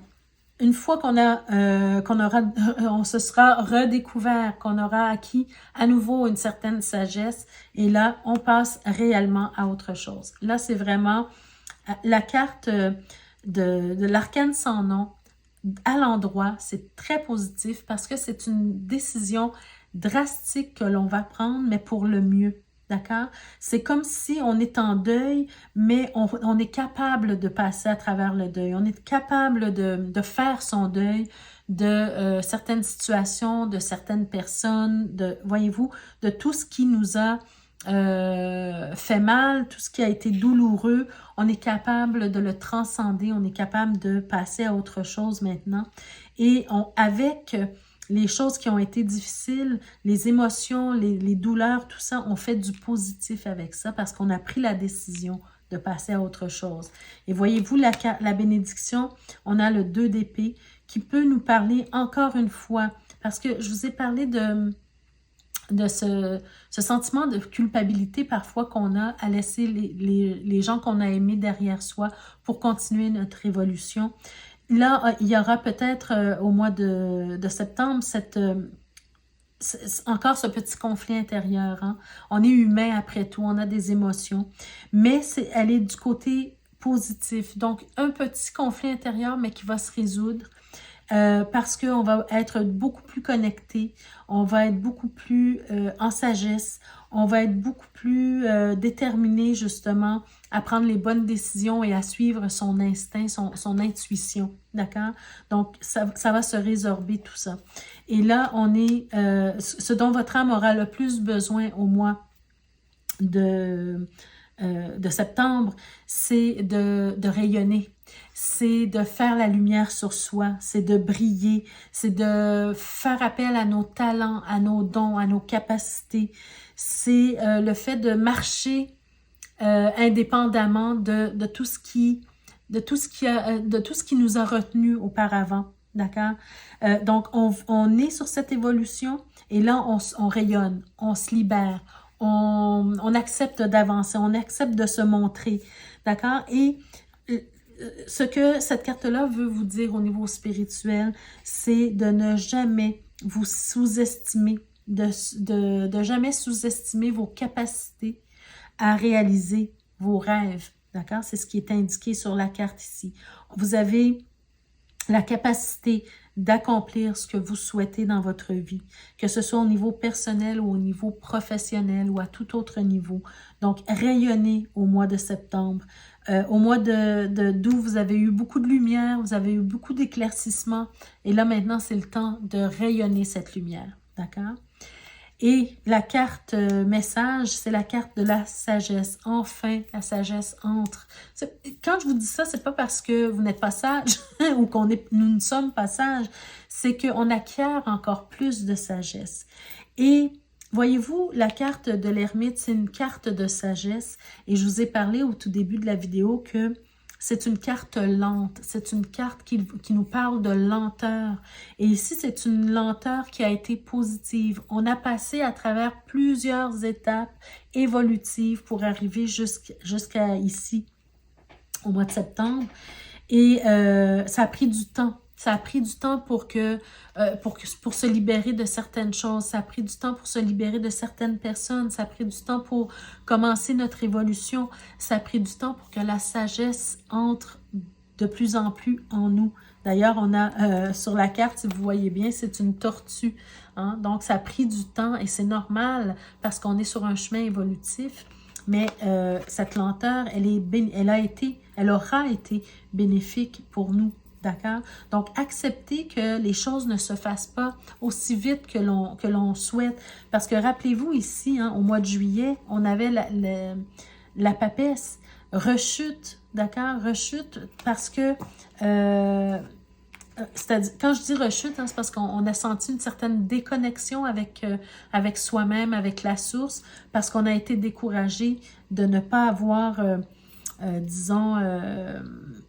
une fois on se sera redécouvert, qu'on aura acquis à nouveau une certaine sagesse, et là, on passe réellement à autre chose. Là, c'est vraiment la carte de l'arcane sans nom. À l'endroit, c'est très positif parce que c'est une décision drastique que l'on va prendre, mais pour le mieux. D'accord? C'est comme si on est en deuil, mais on est capable de passer à travers le deuil. On est capable de faire son deuil de certaines situations, de certaines personnes, voyez-vous, de tout ce qui nous a fait mal, tout ce qui a été douloureux. On est capable de le transcender, on est capable de passer à autre chose maintenant. Et avec les choses qui ont été difficiles, les émotions, les douleurs, tout ça, on fait du positif avec ça parce qu'on a pris la décision de passer à autre chose. Et voyez-vous, la bénédiction, on a le 2 d'épée qui peut nous parler encore une fois, parce que je vous ai parlé de ce sentiment de culpabilité parfois qu'on a à laisser les gens qu'on a aimés derrière soi pour continuer notre évolution. Là, il y aura peut-être au mois de septembre encore ce petit conflit intérieur. Hein? On est humain après tout, on a des émotions, mais elle est du côté positif. Donc, un petit conflit intérieur, mais qui va se résoudre parce qu'on va être beaucoup plus connecté, on va être beaucoup plus en sagesse, on va être beaucoup plus déterminé justement à prendre les bonnes décisions et à suivre son instinct, son intuition, d'accord? Donc, ça va se résorber tout ça. Et là, on est, ce dont votre âme aura le plus besoin au mois de septembre, c'est de rayonner, c'est de faire la lumière sur soi, c'est de briller, c'est de faire appel à nos talents, à nos dons, à nos capacités. C'est le fait de marcher indépendamment de tout ce qui nous a retenus auparavant. D'accord? Donc, on est sur cette évolution et là, on rayonne, on se libère, on accepte d'avancer, on accepte de se montrer. D'accord? Et ce que cette carte-là veut vous dire au niveau spirituel, c'est de ne jamais vous sous-estimer, de jamais sous-estimer vos capacités à réaliser vos rêves. D'accord? C'est ce qui est indiqué sur la carte ici. Vous avez la capacité d'accomplir ce que vous souhaitez dans votre vie, que ce soit au niveau personnel ou au niveau professionnel ou à tout autre niveau. Donc, rayonnez au mois de septembre. Au mois d'août, vous avez eu beaucoup de lumière, vous avez eu beaucoup d'éclaircissement. Et là, maintenant, c'est le temps de rayonner cette lumière. D'accord? Et la carte message, c'est la carte de la sagesse. Enfin, la sagesse entre. Quand je vous dis ça, c'est pas parce que vous n'êtes pas sage ou nous ne sommes pas sages, c'est qu'on acquiert encore plus de sagesse. Et voyez-vous, la carte de l'ermite, c'est une carte de sagesse. Et je vous ai parlé au tout début de la vidéo que c'est une carte lente, c'est une carte qui nous parle de lenteur. Et ici, c'est une lenteur qui a été positive. On a passé à travers plusieurs étapes évolutives pour arriver jusqu'à ici, au mois de septembre. Et ça a pris du temps. Ça a pris du temps pour se libérer de certaines choses. Ça a pris du temps pour se libérer de certaines personnes. Ça a pris du temps pour commencer notre évolution. Ça a pris du temps pour que la sagesse entre de plus en plus en nous. D'ailleurs, on a sur la carte, si vous voyez bien, c'est une tortue. Hein? Donc, ça a pris du temps et c'est normal parce qu'on est sur un chemin évolutif. Mais cette lenteur, elle aura été bénéfique pour nous. D'accord? Donc, acceptez que les choses ne se fassent pas aussi vite que l'on souhaite. Parce que rappelez-vous ici, hein, au mois de juillet, on avait la papesse, rechute, d'accord? Rechute parce que, c'est-à-dire, quand je dis rechute, hein, c'est parce qu'on a senti une certaine déconnexion avec soi-même, avec la source, parce qu'on a été découragé de ne pas avoir, disons,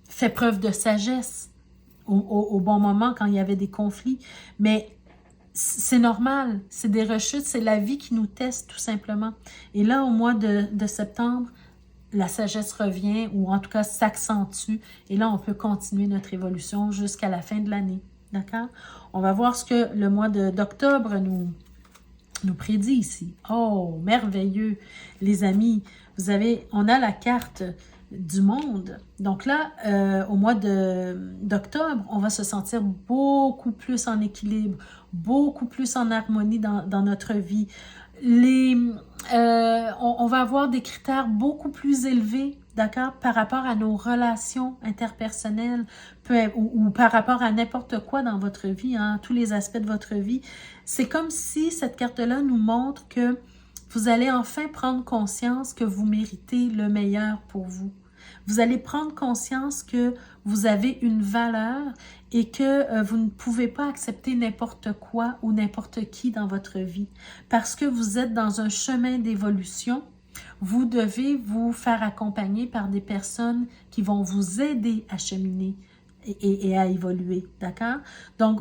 fait preuve de sagesse au bon moment quand il y avait des conflits. Mais c'est normal, c'est des rechutes, c'est la vie qui nous teste tout simplement. Et là, au mois de septembre, la sagesse revient ou en tout cas s'accentue. Et là, on peut continuer notre évolution jusqu'à la fin de l'année. D'accord? On va voir ce que le mois d'octobre nous prédit ici. Oh, merveilleux, les amis. On a la carte du monde. Donc là, au mois d'octobre, on va se sentir beaucoup plus en équilibre, beaucoup plus en harmonie dans notre vie. On va avoir des critères beaucoup plus élevés, d'accord, par rapport à nos relations interpersonnelles ou par rapport à n'importe quoi dans votre vie, hein, tous les aspects de votre vie. C'est comme si cette carte-là nous montre que vous allez enfin prendre conscience que vous méritez le meilleur pour vous. Vous allez prendre conscience que vous avez une valeur et que vous ne pouvez pas accepter n'importe quoi ou n'importe qui dans votre vie. Parce que vous êtes dans un chemin d'évolution, vous devez vous faire accompagner par des personnes qui vont vous aider à cheminer et à évoluer, d'accord? Donc,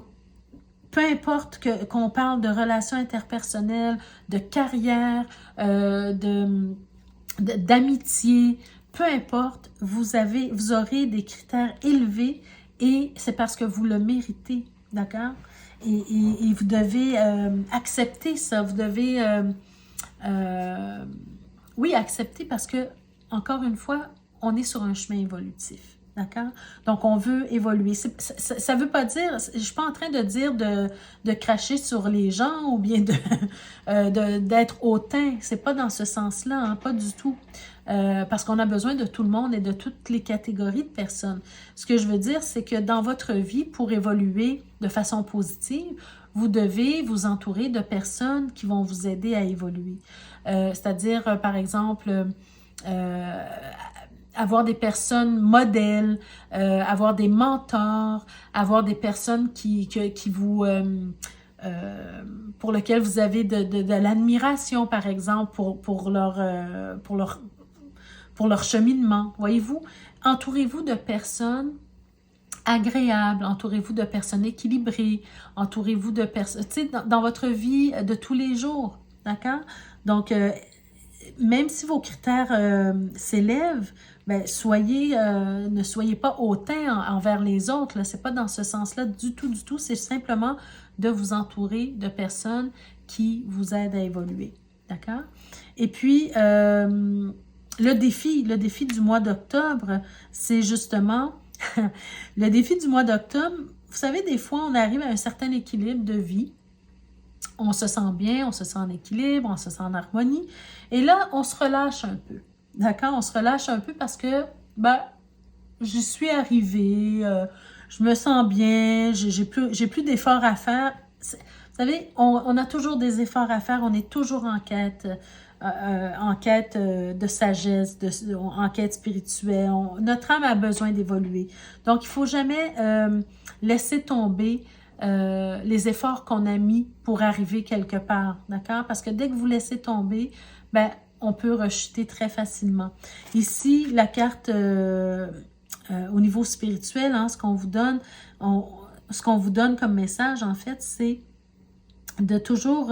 peu importe qu'on parle de relations interpersonnelles, de carrière, d'amitié, peu importe, vous aurez des critères élevés et c'est parce que vous le méritez, d'accord? Et vous devez accepter ça, vous devez, oui, accepter parce que, encore une fois, on est sur un chemin évolutif. D'accord? Donc, on veut évoluer. Ça ne veut pas dire, je ne suis pas en train de dire de cracher sur les gens ou bien d'être hautain. Ce n'est pas dans ce sens-là, hein, pas du tout. Parce qu'on a besoin de tout le monde et de toutes les catégories de personnes. Ce que je veux dire, c'est que dans votre vie, pour évoluer de façon positive, vous devez vous entourer de personnes qui vont vous aider à évoluer. C'est-à-dire, par exemple, avoir des personnes modèles, avoir des mentors, avoir des personnes qui vous... pour lesquelles vous avez de l'admiration, par exemple, pour leur cheminement. Voyez-vous, entourez-vous de personnes agréables, entourez-vous de personnes équilibrées, entourez-vous de personnes, tu sais, dans votre vie de tous les jours, d'accord? Donc, même si vos critères s'élèvent, ben, ne soyez pas hautain envers les autres, là, c'est pas dans ce sens-là du tout, c'est simplement de vous entourer de personnes qui vous aident à évoluer, d'accord? Et puis, le défi du mois d'octobre, c'est justement, le défi du mois d'octobre, vous savez, des fois, on arrive à un certain équilibre de vie, on se sent bien, on se sent en équilibre, on se sent en harmonie, et là, on se relâche un peu, d'accord? On se relâche un peu parce que, ben, j'y suis arrivée, je me sens bien, j'ai plus d'efforts à faire. Vous savez, on a toujours des efforts à faire, on est toujours en quête de sagesse, en quête spirituelle. Notre âme a besoin d'évoluer. Donc, il ne faut jamais laisser tomber les efforts qu'on a mis pour arriver quelque part, d'accord? Parce que dès que vous laissez tomber, ben, on peut rechuter très facilement. Ici, la carte au niveau spirituel, hein, ce qu'on vous donne comme message, en fait, c'est de toujours...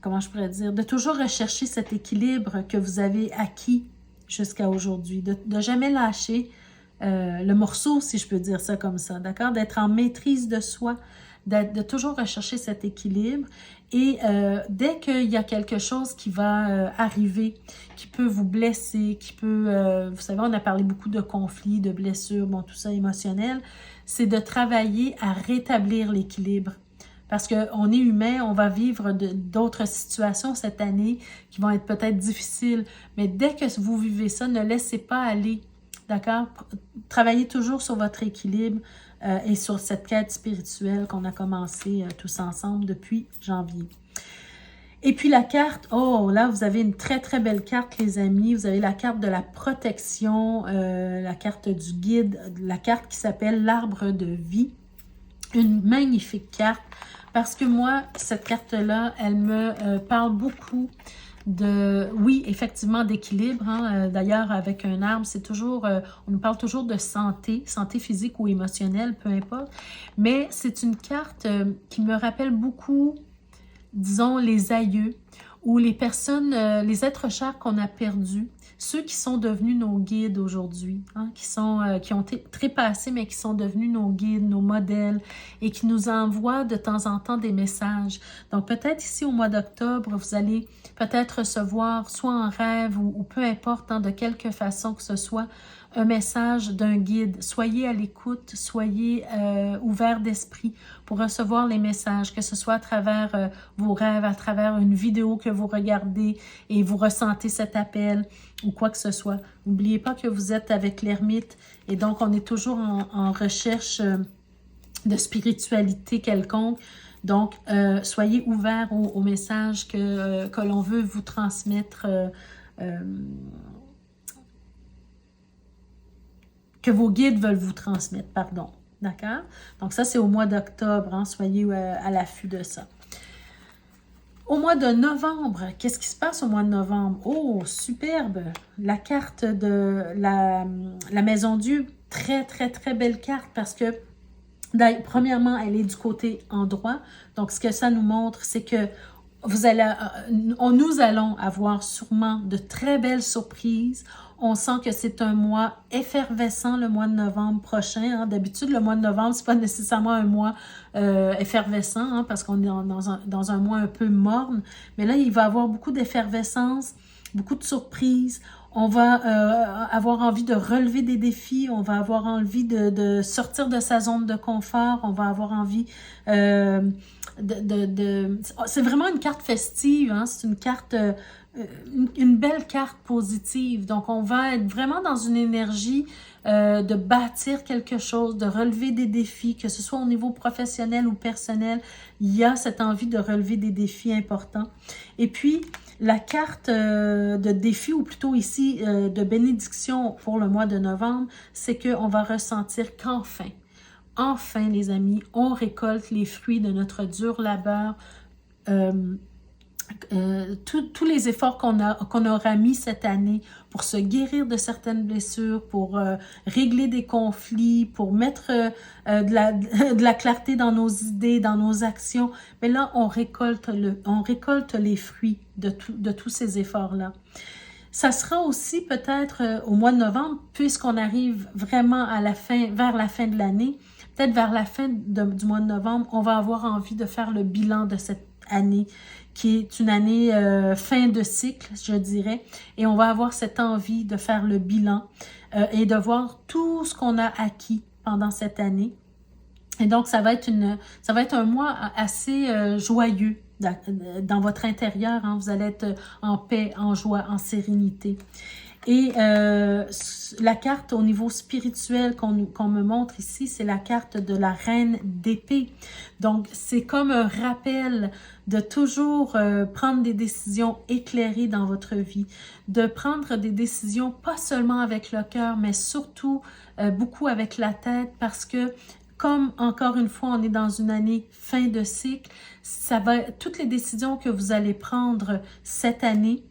comment je pourrais dire, de toujours rechercher cet équilibre que vous avez acquis jusqu'à aujourd'hui, de jamais lâcher le morceau, si je peux dire ça comme ça, d'accord? D'être en maîtrise de soi, de toujours rechercher cet équilibre. Et dès qu'il y a quelque chose qui va arriver, qui peut vous blesser, qui peut, vous savez, on a parlé beaucoup de conflits, de blessures, bon, tout ça émotionnel, c'est de travailler à rétablir l'équilibre. Parce qu'on est humain, on va vivre d'autres situations cette année qui vont être peut-être difficiles. Mais dès que vous vivez ça, ne laissez pas aller, d'accord? Travaillez toujours sur votre équilibre et sur cette quête spirituelle qu'on a commencé tous ensemble depuis janvier. Et puis la carte, oh là, vous avez une très très belle carte les amis. Vous avez la carte de la protection, la carte du guide, la carte qui s'appelle l'arbre de vie. Une magnifique carte. Parce que moi, cette carte-là, elle me parle beaucoup de, oui, effectivement, d'équilibre. Hein. D'ailleurs, avec un arbre, c'est toujours, on nous parle toujours de santé, santé physique ou émotionnelle, peu importe. Mais c'est une carte qui me rappelle beaucoup, disons, les aïeux ou les personnes, les êtres chers qu'on a perdus. Ceux qui sont devenus nos guides aujourd'hui, hein, qui ont trépassé, mais qui sont devenus nos guides, nos modèles, et qui nous envoient de temps en temps des messages. Donc peut-être ici au mois d'octobre, vous allez peut-être recevoir, soit en rêve ou peu importe, hein, de quelque façon que ce soit, un message d'un guide. Soyez à l'écoute, soyez ouverts d'esprit pour recevoir les messages, que ce soit à travers vos rêves, à travers une vidéo que vous regardez et vous ressentez cet appel ou quoi que ce soit. N'oubliez pas que vous êtes avec l'ermite et donc on est toujours en recherche de spiritualité quelconque. Donc, soyez ouverts aux messages que l'on veut vous transmettre, que vos guides veulent vous transmettre, pardon. D'accord? Donc ça, c'est au mois d'octobre. Hein, soyez à l'affût de ça. Au mois de novembre, qu'est-ce qui se passe au mois de novembre? Oh, superbe! La carte de la Maison Dieu. Très, très, très belle carte parce que, premièrement, elle est du côté endroit. Donc, ce que ça nous montre, c'est que nous allons avoir sûrement de très belles surprises. On sent que c'est un mois effervescent, le mois de novembre prochain. Hein. D'habitude, le mois de novembre, c'est pas nécessairement un mois effervescent, hein, parce qu'on est dans un mois un peu morne. Mais là, il va y avoir beaucoup d'effervescence, beaucoup de surprises. On va avoir envie de relever des défis, on va avoir envie de sortir de sa zone de confort, on va avoir envie c'est vraiment une carte festive, hein? C'est une carte, une belle carte positive. Donc, on va être vraiment dans une énergie de bâtir quelque chose, de relever des défis, que ce soit au niveau professionnel ou personnel. Il y a cette envie de relever des défis importants. Et puis, la carte de défi, ou plutôt ici de bénédiction pour le mois de novembre, c'est qu'on va ressentir qu'enfin, enfin les amis, on récolte les fruits de notre dur labeur, tous les efforts qu'on aura mis cette année pour se guérir de certaines blessures, pour régler des conflits, pour mettre de la clarté dans nos idées, dans nos actions. Mais là, on récolte les fruits de tous ces efforts-là. Ça sera aussi peut-être au mois de novembre, puisqu'on arrive vraiment vers la fin de l'année, peut-être vers la fin du mois de novembre, on va avoir envie de faire le bilan de cette année, qui est une année fin de cycle, je dirais, et on va avoir cette envie de faire le bilan et de voir tout ce qu'on a acquis pendant cette année. Et donc, ça va être un mois assez joyeux dans votre intérieur. Hein. Vous allez être en paix, en joie, en sérénité. Et la carte au niveau spirituel qu'on me montre ici, c'est la carte de la reine d'épée. Donc, c'est comme un rappel de toujours prendre des décisions éclairées dans votre vie, de prendre des décisions pas seulement avec le cœur, mais surtout beaucoup avec la tête, parce que comme, encore une fois, on est dans une année fin de cycle, toutes les décisions que vous allez prendre cette année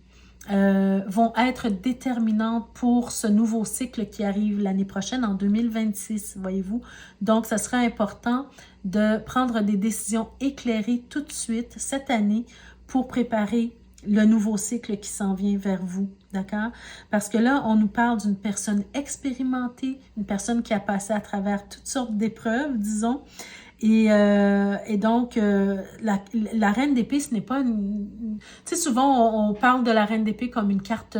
vont être déterminantes pour ce nouveau cycle qui arrive l'année prochaine, en 2026, voyez-vous. Donc, ça sera important de prendre des décisions éclairées tout de suite cette année pour préparer le nouveau cycle qui s'en vient vers vous D'accord? Parce que là, on nous parle d'une personne expérimentée, une personne qui a passé à travers toutes sortes d'épreuves, disons. Et donc, la reine d'épée, ce n'est pas une... Tu sais, souvent, on parle de la reine d'épée comme une carte,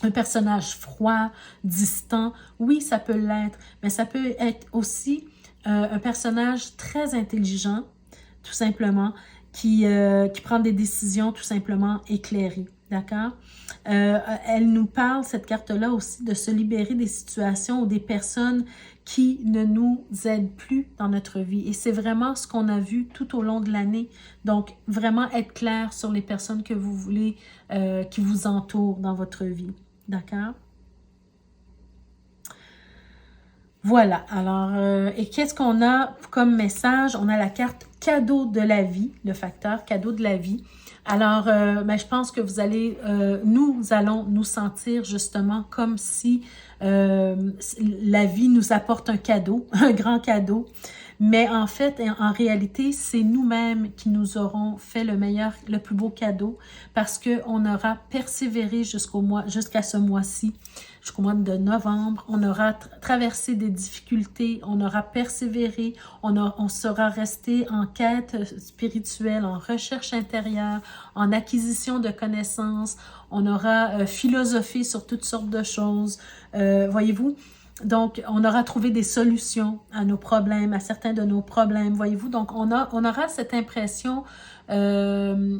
un personnage froid, distant. Oui, ça peut l'être, mais ça peut être aussi un personnage très intelligent, tout simplement, qui prend des décisions tout simplement éclairées. D'accord? Elle nous parle, cette carte-là aussi, de se libérer des situations ou des personnes qui ne nous aident plus dans notre vie. Et c'est vraiment ce qu'on a vu tout au long de l'année. Donc, vraiment être clair sur les personnes que vous voulez, qui vous entourent dans votre vie. D'accord? Voilà, alors, et qu'est-ce qu'on a comme message? On a la carte cadeau de la vie, le facteur cadeau de la vie. Alors, ben, je pense que vous allez, nous allons nous sentir justement comme si la vie nous apporte un cadeau, un grand cadeau. Mais en fait, en réalité, c'est nous-mêmes qui nous aurons fait le meilleur, le plus beau cadeau parce qu'on aura persévéré jusqu'à ce mois-ci, jusqu'au mois de novembre. On aura traversé des difficultés, on aura persévéré, on sera resté en quête spirituelle, en recherche intérieure, en acquisition de connaissances. On aura philosophé sur toutes sortes de choses, voyez-vous. Donc, on aura trouvé des solutions à nos problèmes, à certains de nos problèmes, voyez-vous. Donc, on aura cette impression comme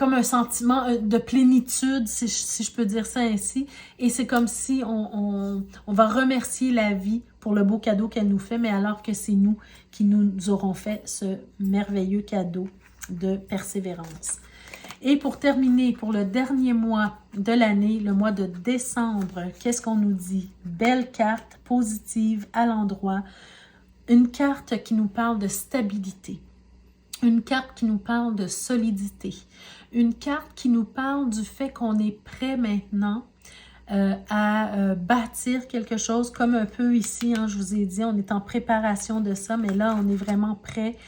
un sentiment de plénitude, si je peux dire ça ainsi. Et c'est comme si on va remercier la vie pour le beau cadeau qu'elle nous fait, mais alors que c'est nous qui nous aurons fait ce merveilleux cadeau de persévérance. Et pour terminer, pour le dernier mois de l'année, le mois de décembre, qu'est-ce qu'on nous dit? Belle carte, positive, à l'endroit. Une carte qui nous parle de stabilité. Une carte qui nous parle de solidité. Une carte qui nous parle du fait qu'on est prêt maintenant à bâtir quelque chose, comme un peu ici, hein, je vous ai dit, on est en préparation de ça, mais là, on est vraiment prêt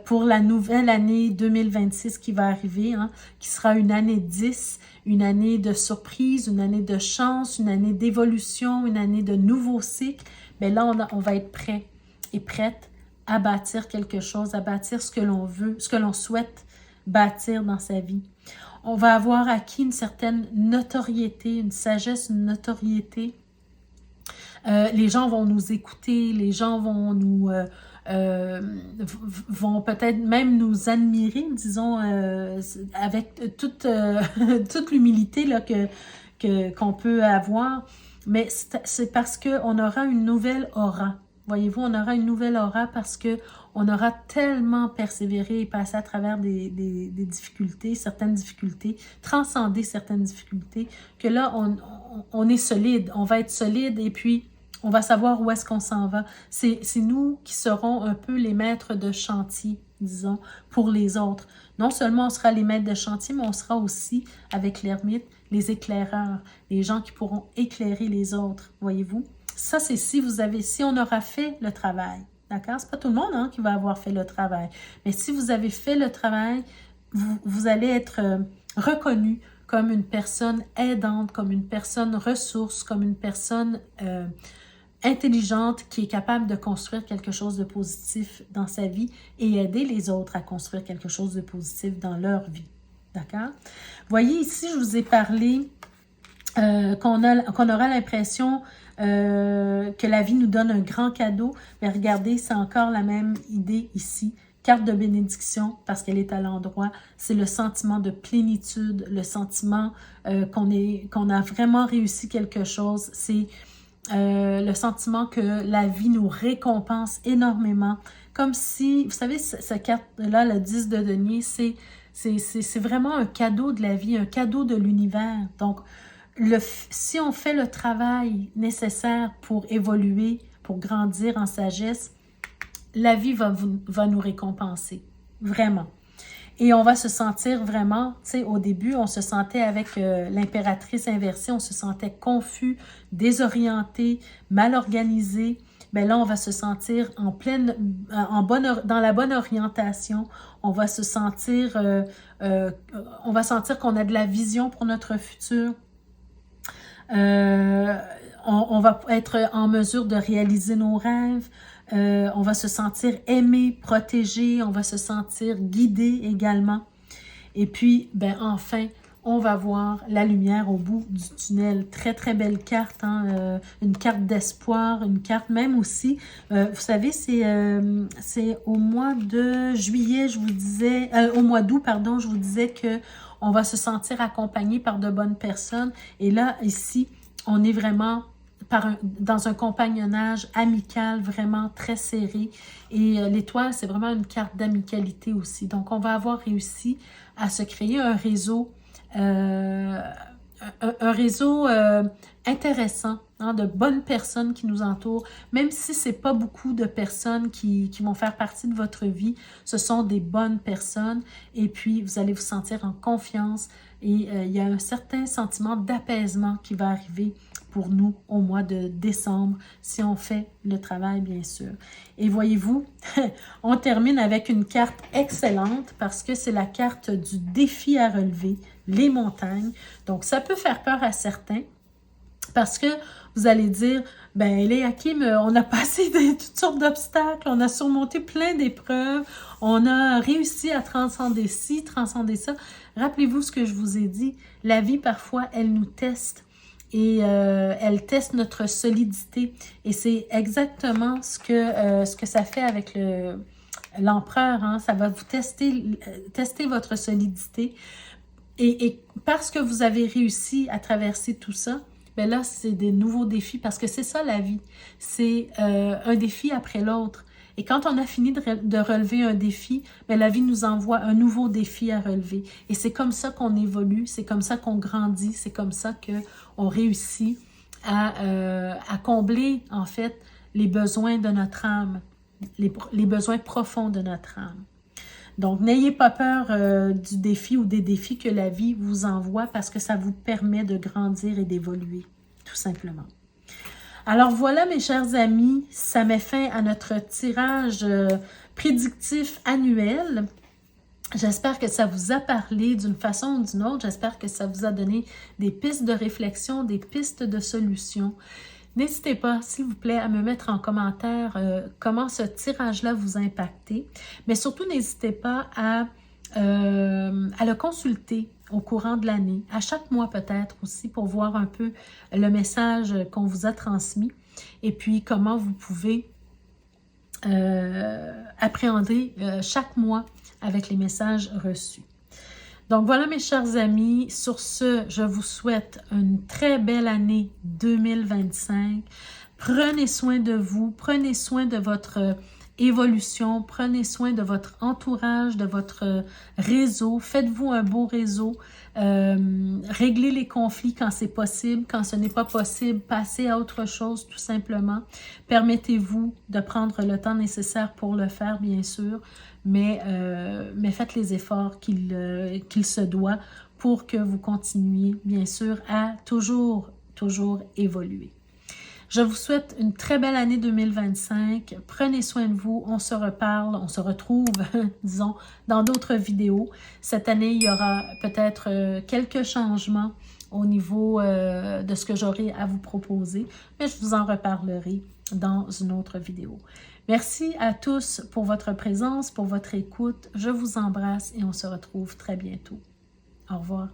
pour la nouvelle année 2026 qui va arriver, hein, qui sera une année 10, une année de surprise, une année de chance, une année d'évolution, une année de nouveau cycle. Mais là, on va être prêt et prête à bâtir quelque chose, à bâtir ce que l'on veut, ce que l'on souhaite bâtir dans sa vie. On va avoir acquis une certaine notoriété, une sagesse, une notoriété. Les gens vont nous écouter, les gens vont nous... vont peut-être même nous admirer, disons, avec toute l'humilité là, qu'on peut avoir. Mais c'est parce qu'on aura une nouvelle aura. Voyez-vous, on aura une nouvelle aura parce qu'on aura tellement persévéré et passé à travers des difficultés, certaines difficultés, transcendé certaines difficultés, que là, on est solide, on va être solide et puis on va savoir où est-ce qu'on s'en va. C'est nous qui serons un peu les maîtres de chantier, disons, pour les autres. Non seulement on sera les maîtres de chantier, mais on sera aussi, avec l'ermite, les éclaireurs, les gens qui pourront éclairer les autres, voyez-vous. Ça, c'est si on aura fait le travail, d'accord? C'est pas tout le monde hein, qui va avoir fait le travail. Mais si vous avez fait le travail, vous allez être reconnu comme une personne aidante, comme une personne ressource, comme une personne intelligente qui est capable de construire quelque chose de positif dans sa vie et aider les autres à construire quelque chose de positif dans leur vie. D'accord? Voyez, ici, je vous ai parlé qu'on aura l'impression que la vie nous donne un grand cadeau. Mais regardez, c'est encore la même idée ici. Carte de bénédiction, parce qu'elle est à l'endroit. C'est le sentiment de plénitude, le sentiment qu'on a vraiment réussi quelque chose. C'est le sentiment que la vie nous récompense énormément. Comme si, vous savez, cette carte-là, le 10 de denier, c'est vraiment un cadeau de la vie, un cadeau de l'univers. Donc, si on fait le travail nécessaire pour évoluer, pour grandir en sagesse, la vie va nous récompenser, vraiment. Et on va se sentir vraiment, tu sais, au début, on se sentait avec l'impératrice inversée, on se sentait confus, désorienté, mal organisé, bien là, on va se sentir dans la bonne orientation. On va se sentir, on va sentir qu'on a de la vision pour notre futur. On va être en mesure de réaliser nos rêves. On va se sentir aimé, protégé. On va se sentir guidé également. Et puis, ben enfin, on va voir la lumière au bout du tunnel. Très, très belle carte, hein? Une carte d'espoir, une carte même aussi. Vous savez, c'est au mois de juillet, je vous disais, au mois d'août, pardon, je vous disais que on va se sentir accompagné par de bonnes personnes. Et là, ici, on est vraiment dans un compagnonnage amical vraiment très serré. Et l'étoile, c'est vraiment une carte d'amicalité aussi. Donc, on va avoir réussi à se créer un réseau, intéressant, hein, de bonnes personnes qui nous entourent. Même si ce n'est pas beaucoup de personnes qui vont faire partie de votre vie, ce sont des bonnes personnes. Et puis, vous allez vous sentir en confiance. Et il y a un certain sentiment d'apaisement qui va arriver pour nous au mois de décembre, si on fait le travail, bien sûr. Et voyez-vous, on termine avec une carte excellente parce que c'est la carte du défi à relever, les montagnes. Donc, ça peut faire peur à certains parce que vous allez dire, ben Eliakim, on a passé toutes sortes d'obstacles, on a surmonté plein d'épreuves, on a réussi à transcender ci, transcender ça. Rappelez-vous ce que je vous ai dit, la vie, parfois, elle nous teste. Et elle teste notre solidité. Et c'est exactement ce que ça fait avec l'empereur. Hein? Ça va vous tester votre solidité. Et parce que vous avez réussi à traverser tout ça, bien là, c'est des nouveaux défis. Parce que c'est ça la vie. C'est un défi après l'autre. Et quand on a fini de relever un défi, bien, la vie nous envoie un nouveau défi à relever. Et c'est comme ça qu'on évolue, c'est comme ça qu'on grandit, c'est comme ça qu'on réussit à combler, en fait, les besoins de notre âme, les besoins profonds de notre âme. Donc, n'ayez pas peur du défi ou des défis que la vie vous envoie parce que ça vous permet de grandir et d'évoluer, tout simplement. Alors voilà, mes chers amis, ça met fin à notre tirage prédictif annuel. J'espère que ça vous a parlé d'une façon ou d'une autre. J'espère que ça vous a donné des pistes de réflexion, des pistes de solutions. N'hésitez pas, s'il vous plaît, à me mettre en commentaire comment ce tirage-là vous a impacté. Mais surtout, n'hésitez pas à le consulter au courant de l'année, à chaque mois peut-être aussi, pour voir un peu le message qu'on vous a transmis et puis comment vous pouvez appréhender chaque mois avec les messages reçus. Donc voilà mes chers amis, sur ce, je vous souhaite une très belle année 2025. Prenez soin de vous, prenez soin de votre évolution, prenez soin de votre entourage, de votre réseau, faites-vous un beau réseau, réglez les conflits quand c'est possible, quand ce n'est pas possible, passez à autre chose tout simplement. Permettez-vous de prendre le temps nécessaire pour le faire, bien sûr, mais faites les efforts qu'il se doit pour que vous continuiez, bien sûr, à toujours évoluer. Je vous souhaite une très belle année 2025. Prenez soin de vous. On se reparle, on se retrouve, disons, dans d'autres vidéos. Cette année, il y aura peut-être quelques changements au niveau de ce que j'aurai à vous proposer, mais je vous en reparlerai dans une autre vidéo. Merci à tous pour votre présence, pour votre écoute. Je vous embrasse et on se retrouve très bientôt. Au revoir.